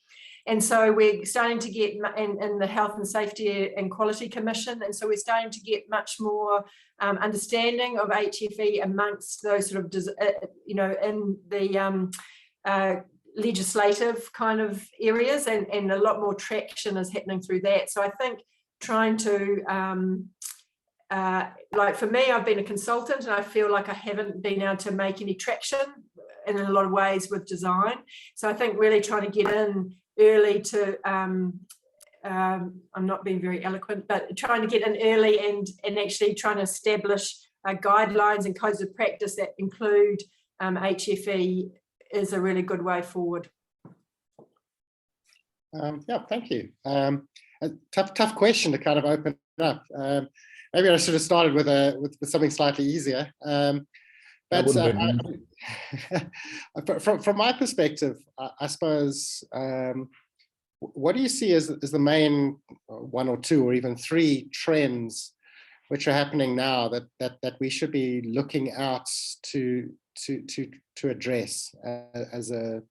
And so we're starting to get in the Health and Safety and Quality Commission, and so we're starting to get much more understanding of HFE amongst those sort of, in the legislative kind of areas, and a lot more traction is happening through that. So I think trying to, like for me, I've been a consultant and I feel like I haven't been able to make any traction in a lot of ways with design. So I think really trying to get in early to, I'm not being very eloquent, but trying to get in early and actually trying to establish guidelines and codes of practice that include HFE is a really good way forward. Yeah, thank you. A tough question to kind of open up. Maybe I should have started with something slightly easier. But from my perspective, I suppose, what do you see as the main one or two or even three trends which are happening now that we should be looking out to address as a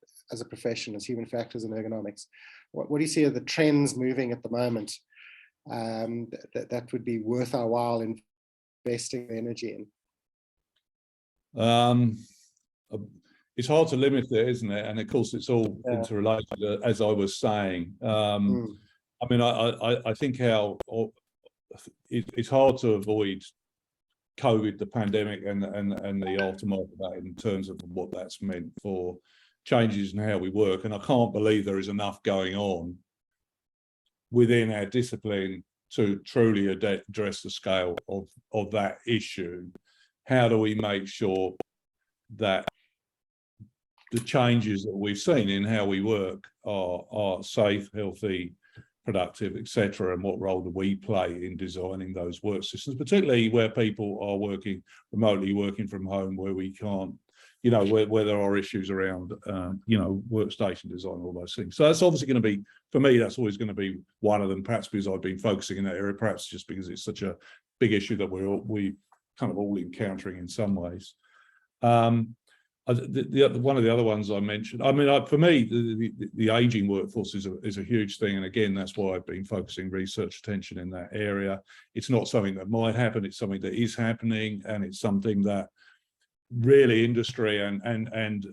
profession, as human factors and ergonomics? What do you see are the trends moving at the moment that would be worth our while investing energy in? It's hard to limit it, isn't it? And of course, it's all interrelated, as I was saying. I mean, I think it's hard to avoid COVID, the pandemic, and the aftermath of that in terms of what that's meant for changes in how we work. And I can't believe there is enough going on within our discipline to truly address the scale of that issue. How do we make sure that the changes that we've seen in how we work are safe, healthy, productive, etc., and what role do we play in designing those work systems, particularly where people are working remotely, working from home, where we can't, you know, where there are issues around, you know, workstation design, all those things. So that's obviously going to be, for me, that's always going to be one of them, perhaps because I've been focusing in that area, perhaps just because it's such a big issue that we kind of all encountering in some ways. One of the other ones I mentioned, I mean, for me, the aging workforce is a huge thing. And again, that's why I've been focusing research attention in that area. It's not something that might happen, it's something that is happening, and it's something that really industry and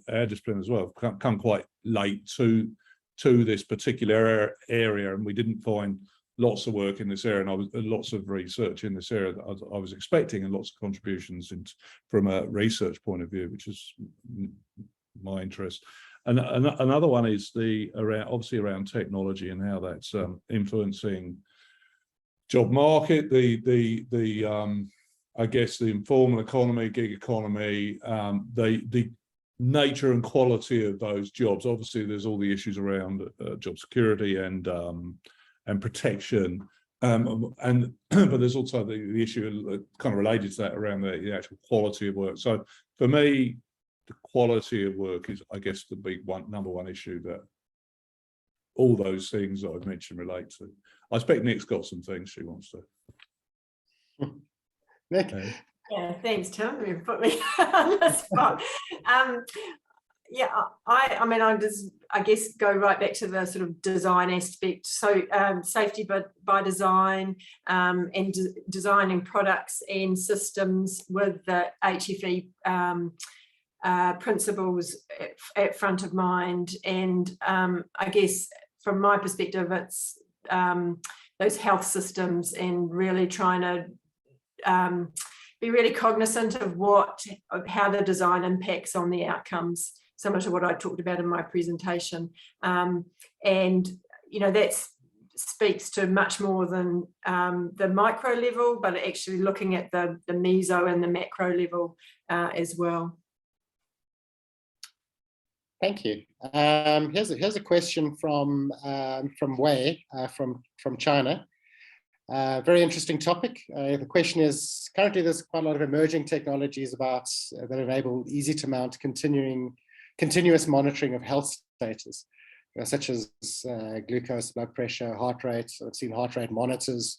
our discipline as well come quite late to this particular area. And we didn't find lots of work in this area, and lots of research in this area that I was expecting, and lots of contributions from a research point of view, which is my interest. And another one is obviously around technology and how that's influencing job market, I guess the informal economy, gig economy, the nature and quality of those jobs. Obviously, there's all the issues around job security and protection, but there's also the issue kind of related to that around the actual quality of work. So for me, the quality of work is, I guess, the big number one issue that all those things that I've mentioned relate to. I expect Nick's got some things she wants to. Nick. Yeah, thanks, Tim. You put me on the spot. Yeah, I mean, I guess go right back to the sort of design aspect. So safety by design, and designing products and systems with the HFE principles at front of mind. And I guess from my perspective, it's those health systems and really trying to be really cognizant of how the design impacts on the outcomes, similar to what I talked about in my presentation. And, you know, that speaks to much more than the micro level, but actually looking at the meso and the macro level as well. Thank you. Here's a question from Wei from China. Very interesting topic. The question is, currently there's quite a lot of emerging technologies that enable easy to mount continuous monitoring of health status, such as glucose, blood pressure, heart rate. I've seen heart rate monitors,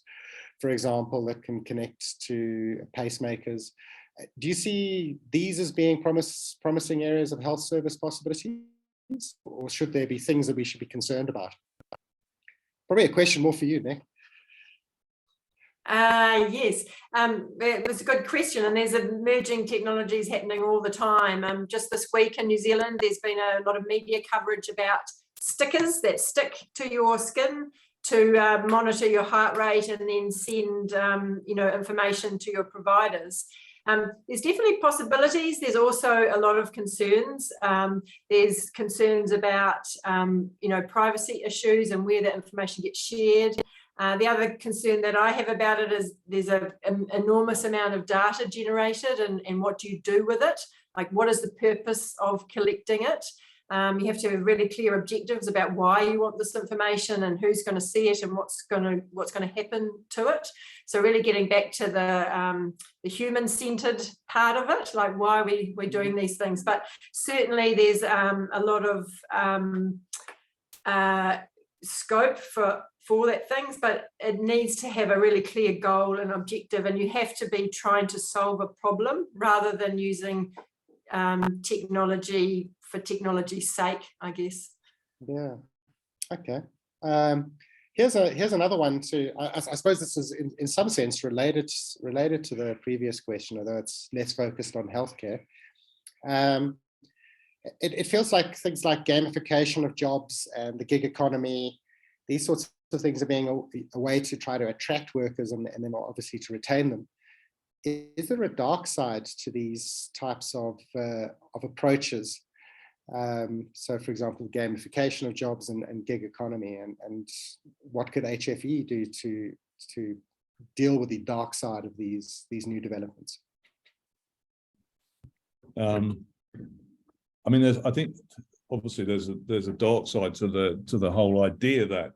for example, that can connect to pacemakers. Do you see these as being promising areas of health service possibilities, or should there be things that we should be concerned about? Probably a question more for you, Nick. Yes, it was a good question, and there's emerging technologies happening all the time. Just this week in New Zealand, there's been a lot of media coverage about stickers that stick to your skin to monitor your heart rate and then send you know, information to your providers. There's definitely possibilities. There's also a lot of concerns. There's concerns about you know, privacy issues and where the information gets shared. The other concern that I have about it is there's an enormous amount of data generated, and what do you do with it? Like, what is the purpose of collecting it? You have to have really clear objectives about why you want this information and who's going to see it and what's going to happen to it. So really getting back to the human-centered part of it, like why we're doing these things. But certainly there's a lot of scope for that things, but it needs to have a really clear goal and objective, and you have to be trying to solve a problem rather than using technology for technology's sake, I guess. Yeah. Okay. Here's another one too. I suppose this is in some sense related to the previous question, although it's less focused on healthcare. It feels like things like gamification of jobs and the gig economy, these sorts of things are being a way to try to attract workers and then obviously to retain them. Is there a dark side to these types of approaches? So, for example, gamification of jobs and gig economy, and what could HFE do to deal with the dark side of these new developments? I mean, I think obviously there's a dark side to the whole idea that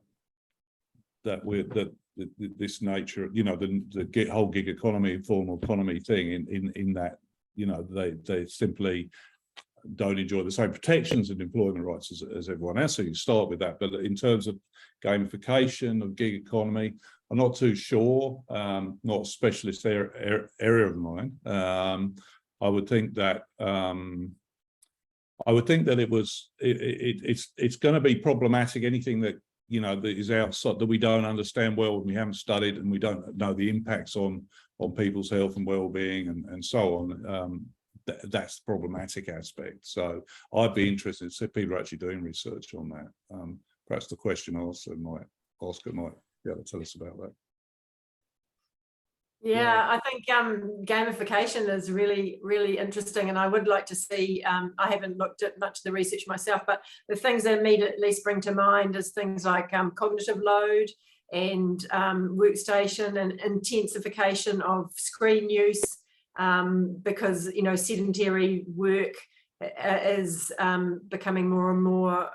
this nature, you know, the whole gig economy, formal economy thing, in that, you know, they simply don't enjoy the same protections and employment rights as everyone else. So you start with that. But in terms of gamification of gig economy, I'm not too sure. Not a specialist area of mine. I would think that it's going to be problematic. Anything that, you know, that is outside, that we don't understand well, and we haven't studied, and we don't know the impacts on people's health and well-being and so on. That's the problematic aspect. So I'd be interested to see if people are actually doing research on that. Perhaps the question also might be able to tell us about that. Yeah, I think gamification is really, really interesting, and I would like to see, I haven't looked at much of the research myself, but the things that immediately spring to mind is things like cognitive load and workstation and intensification of screen use, because, you know, sedentary work is becoming more and more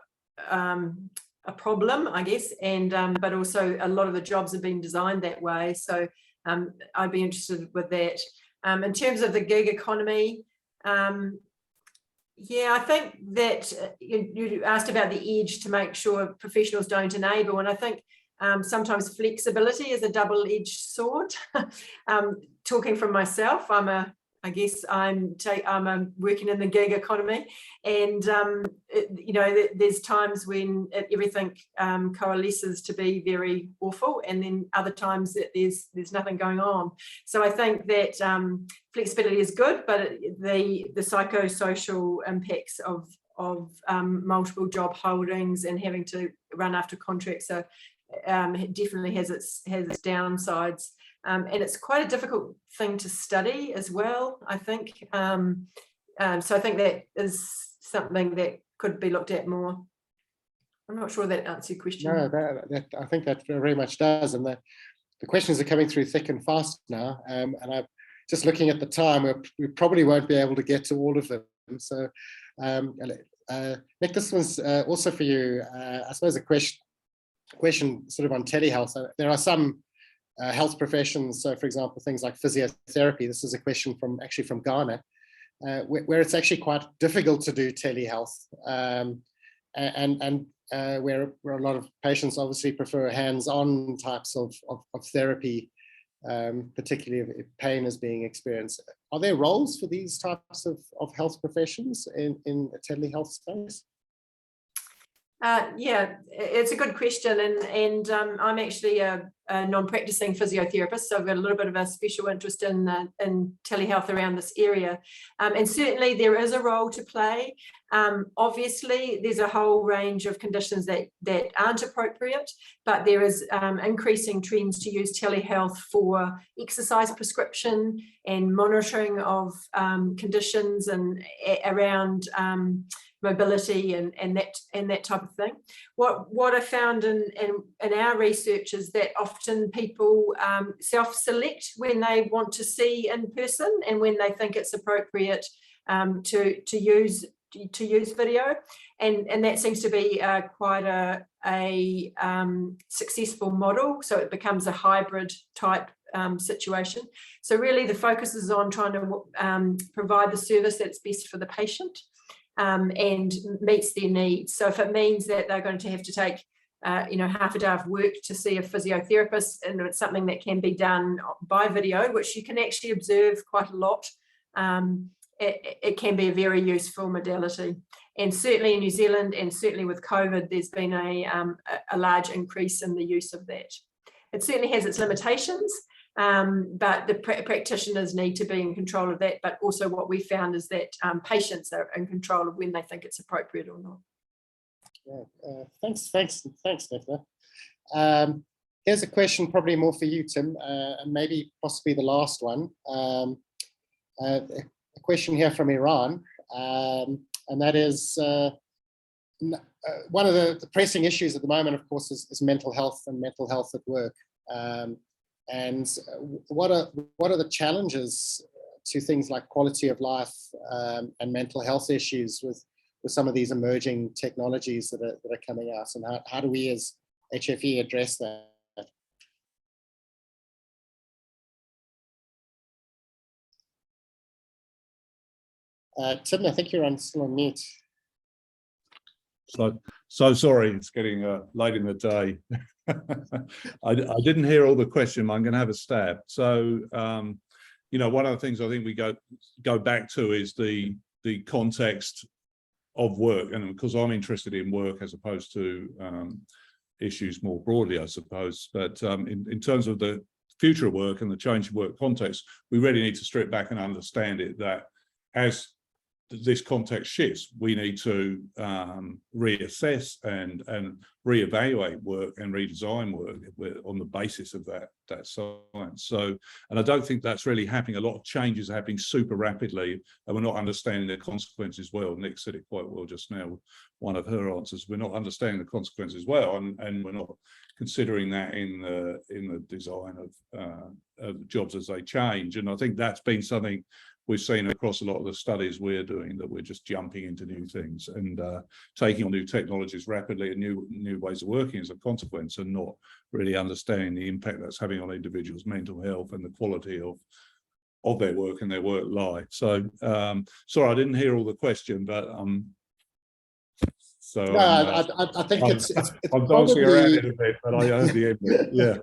a problem, I guess, and but also a lot of the jobs have been designed that way. So I'd be interested with that. In terms of the gig economy, yeah, I think that you asked about the edge to make sure professionals don't enable, and I think sometimes flexibility is a double-edged sword. Talking from myself, I'm working in the gig economy, and you know, there's times when everything coalesces to be very awful, and then other times that there's nothing going on. So I think that flexibility is good, but the psychosocial impacts of multiple job holdings and having to run after contracts definitely has its downsides. And it's quite a difficult thing to study as well, I think. So I think that is something that could be looked at more. I'm not sure that answers your question. No, I think that very much does. And the questions are coming through thick and fast now. And I'm just looking at the time, we probably won't be able to get to all of them. So Nick, this one's also for you. I suppose a question sort of on telehealth. There are some health professions, so for example, things like physiotherapy. This is a question from Ghana, where it's actually quite difficult to do telehealth, and where a lot of patients obviously prefer hands-on types of therapy, particularly if pain is being experienced. Are there roles for these types of health professions in a telehealth space? Yeah, it's a good question, and I'm actually a non-practicing physiotherapist, so I've got a little bit of a special interest in telehealth around this area, and certainly there is a role to play. Obviously, there's a whole range of conditions that aren't appropriate, but there is increasing trends to use telehealth for exercise prescription and monitoring of conditions and around mobility and that type of thing. What I found in our research is that often people self-select when they want to see in person and when they think it's appropriate to use video, and that seems to be quite a successful model. So it becomes a hybrid type situation. So really the focus is on trying to provide the service that's best for the patient, and meets their needs. So if it means that they're going to have to take you know, half a day of work to see a physiotherapist, and it's something that can be done by video, which you can actually observe quite a lot. It can be a very useful modality. And certainly in New Zealand, and certainly with COVID, there's been a large increase in the use of that. It certainly has its limitations, but the practitioners need to be in control of that. But also what we found is that patients are in control of when they think it's appropriate or not. Yeah, thanks, Nicola. Here's a question probably more for you, Tim, and maybe possibly the last one. A question here from Iran, and that is one of the pressing issues at the moment, of course, is mental health and mental health at work. And what are the challenges to things like quality of life and mental health issues with some of these emerging technologies that are coming out, and how do we as HFE address that? Tim, I think you're still on mute. So sorry, it's getting late in the day. I didn't hear all the question. I'm going to have a stab. So, you know, one of the things I think we go back to is the context of work, and because I'm interested in work as opposed to issues more broadly, I suppose. But in terms of the future of work and the change of work context, we really need to strip back and understand it, that as this context shifts, we need to reassess and reevaluate work and redesign work on the basis of that science. So, and I don't think that's really happening. A lot of changes are happening super rapidly, and we're not understanding the consequences well. Nick said it quite well just now, one of her answers. We're not understanding the consequences well, and we're not considering that in the design of jobs as they change. And I think that's been something we've seen across a lot of the studies we're doing, that we're just jumping into new things and taking on new technologies rapidly and new ways of working as a consequence, and not really understanding the impact that's having on individuals' mental health and the quality of their work and their work life. So sorry, I didn't hear all the question, but so no, I think it's I'm dancing around it a bit, but I heard the end. Yeah.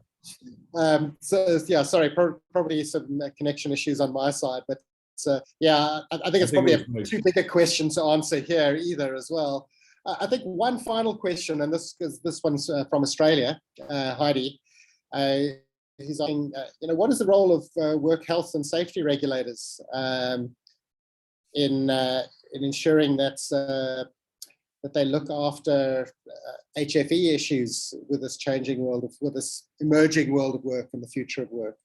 So yeah, sorry, probably some connection issues on my side, but yeah, I think it's probably too big a question to answer here either as well. I think one final question, and this one's from Australia, Heidi. He's asking, you know, what is the role of work health and safety regulators in ensuring that they look after HFE issues with this changing world with this emerging world of work and the future of work?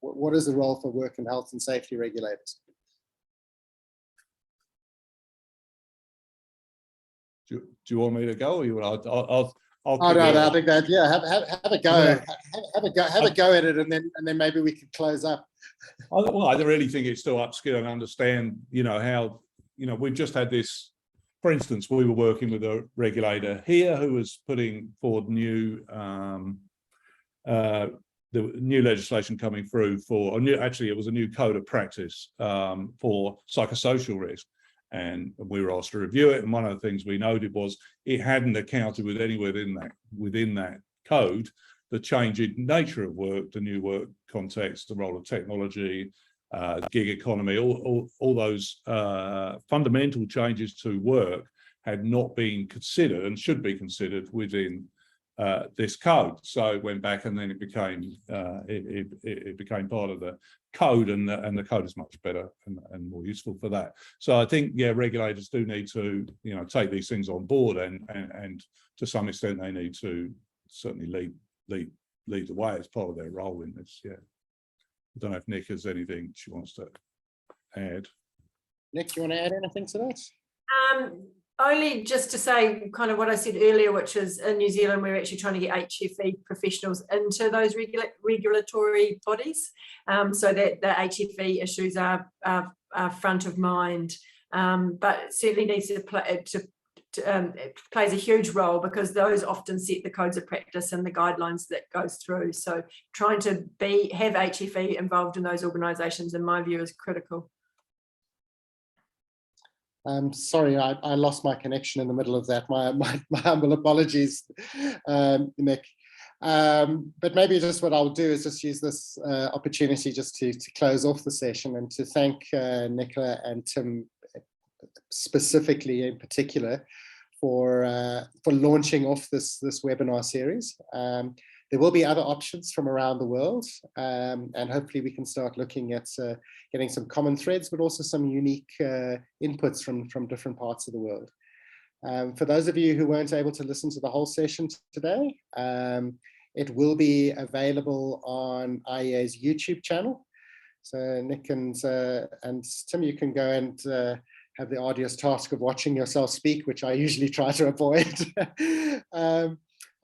What is the role for work and health and safety regulators? Do you want me to go, or you want? I'll I think that, yeah, have a go, have a go at it, and then maybe we could close up. Well, I really think it's still upskill and understand, you know, how, you know, we've just had this. For instance, we were working with a regulator here who was putting forward the new legislation coming through for actually it was a new code of practice for psychosocial risk. And we were asked to review it, and one of the things we noted was it hadn't accounted with anywhere within that code the changing nature of work, the new work context, the role of technology, gig economy, all those fundamental changes to work had not been considered and should be considered within this code. So it went back, and then it became part of the code, and the code is much better and more useful for that. So I think, yeah, regulators do need to, you know, take these things on board, and to some extent they need to certainly lead the way as part of their role in this. Yeah, I don't know if Nick has anything she wants to add. Nick, you want to add anything to that? Only just to say kind of what I said earlier, which is in New Zealand, we're actually trying to get HFE professionals into those regulatory bodies, so that the HFE issues are front of mind. But it certainly needs to play, it plays a huge role, because those often set the codes of practice and the guidelines that goes through. So trying to have HFE involved in those organisations, in my view, is critical. Sorry, I lost my connection in the middle of that. My humble apologies, Nick. But maybe just what I'll do is just use this opportunity just to close off the session and to thank Nicola and Tim specifically in particular for launching off this webinar series. There will be other options from around the world, and hopefully we can start looking at getting some common threads, but also some unique inputs from different parts of the world. For those of you who weren't able to listen to the whole session today, it will be available on IEA's YouTube channel. So Nick and Tim, you can go and have the arduous task of watching yourself speak, which I usually try to avoid.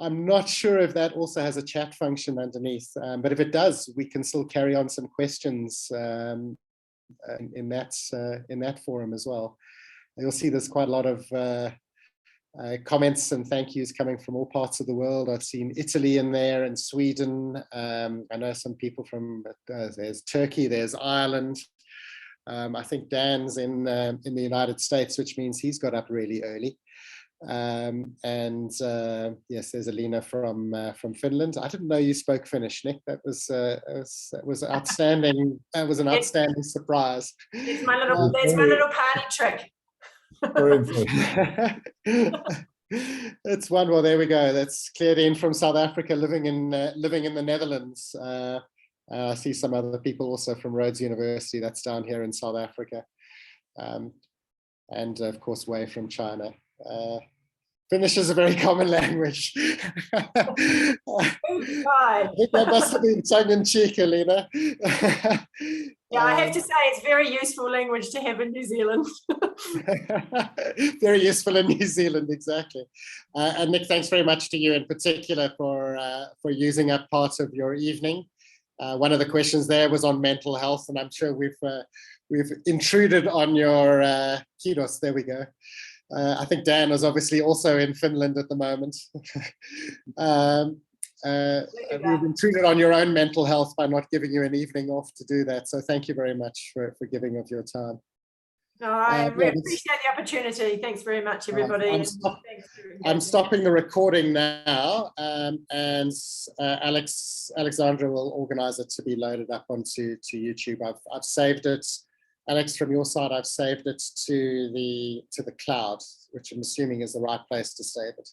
I'm not sure if that also has a chat function underneath, but if it does, we can still carry on some questions in that forum as well. You'll see there's quite a lot of comments and thank yous coming from all parts of the world. I've seen Italy in there and Sweden. I know some people from, there's Turkey, there's Ireland. I think Dan's in the United States, which means he's got up really early. Yes, there's Alina from Finland. I didn't know you spoke Finnish, Nick. That was outstanding. That was an outstanding surprise. It's my little party trick. It's one. Well, there we go. That's cleared in from South Africa, living in the Netherlands. I see some other people also from Rhodes University. That's down here in South Africa, and of course, Wei from China. Finnish is a very common language. I think that must have been tongue in cheek, Alina. Yeah, I have to say it's very useful language to have in New Zealand. Very useful in New Zealand, exactly. And Nick, thanks very much to you in particular for using up part of your evening. One of the questions there was on mental health, and I'm sure we've intruded on your kudos. There we go. I think Dan is obviously also in Finland at the moment. We've intruded on your own mental health by not giving you an evening off to do that. So thank you very much for giving of your time. No, I really appreciate the opportunity. Thanks very much, everybody. I'm stopping the recording now, and Alexandra will organize it to be loaded up onto YouTube. I've saved it. Alex, from your side, I've saved it to the cloud, which I'm assuming is the right place to save it.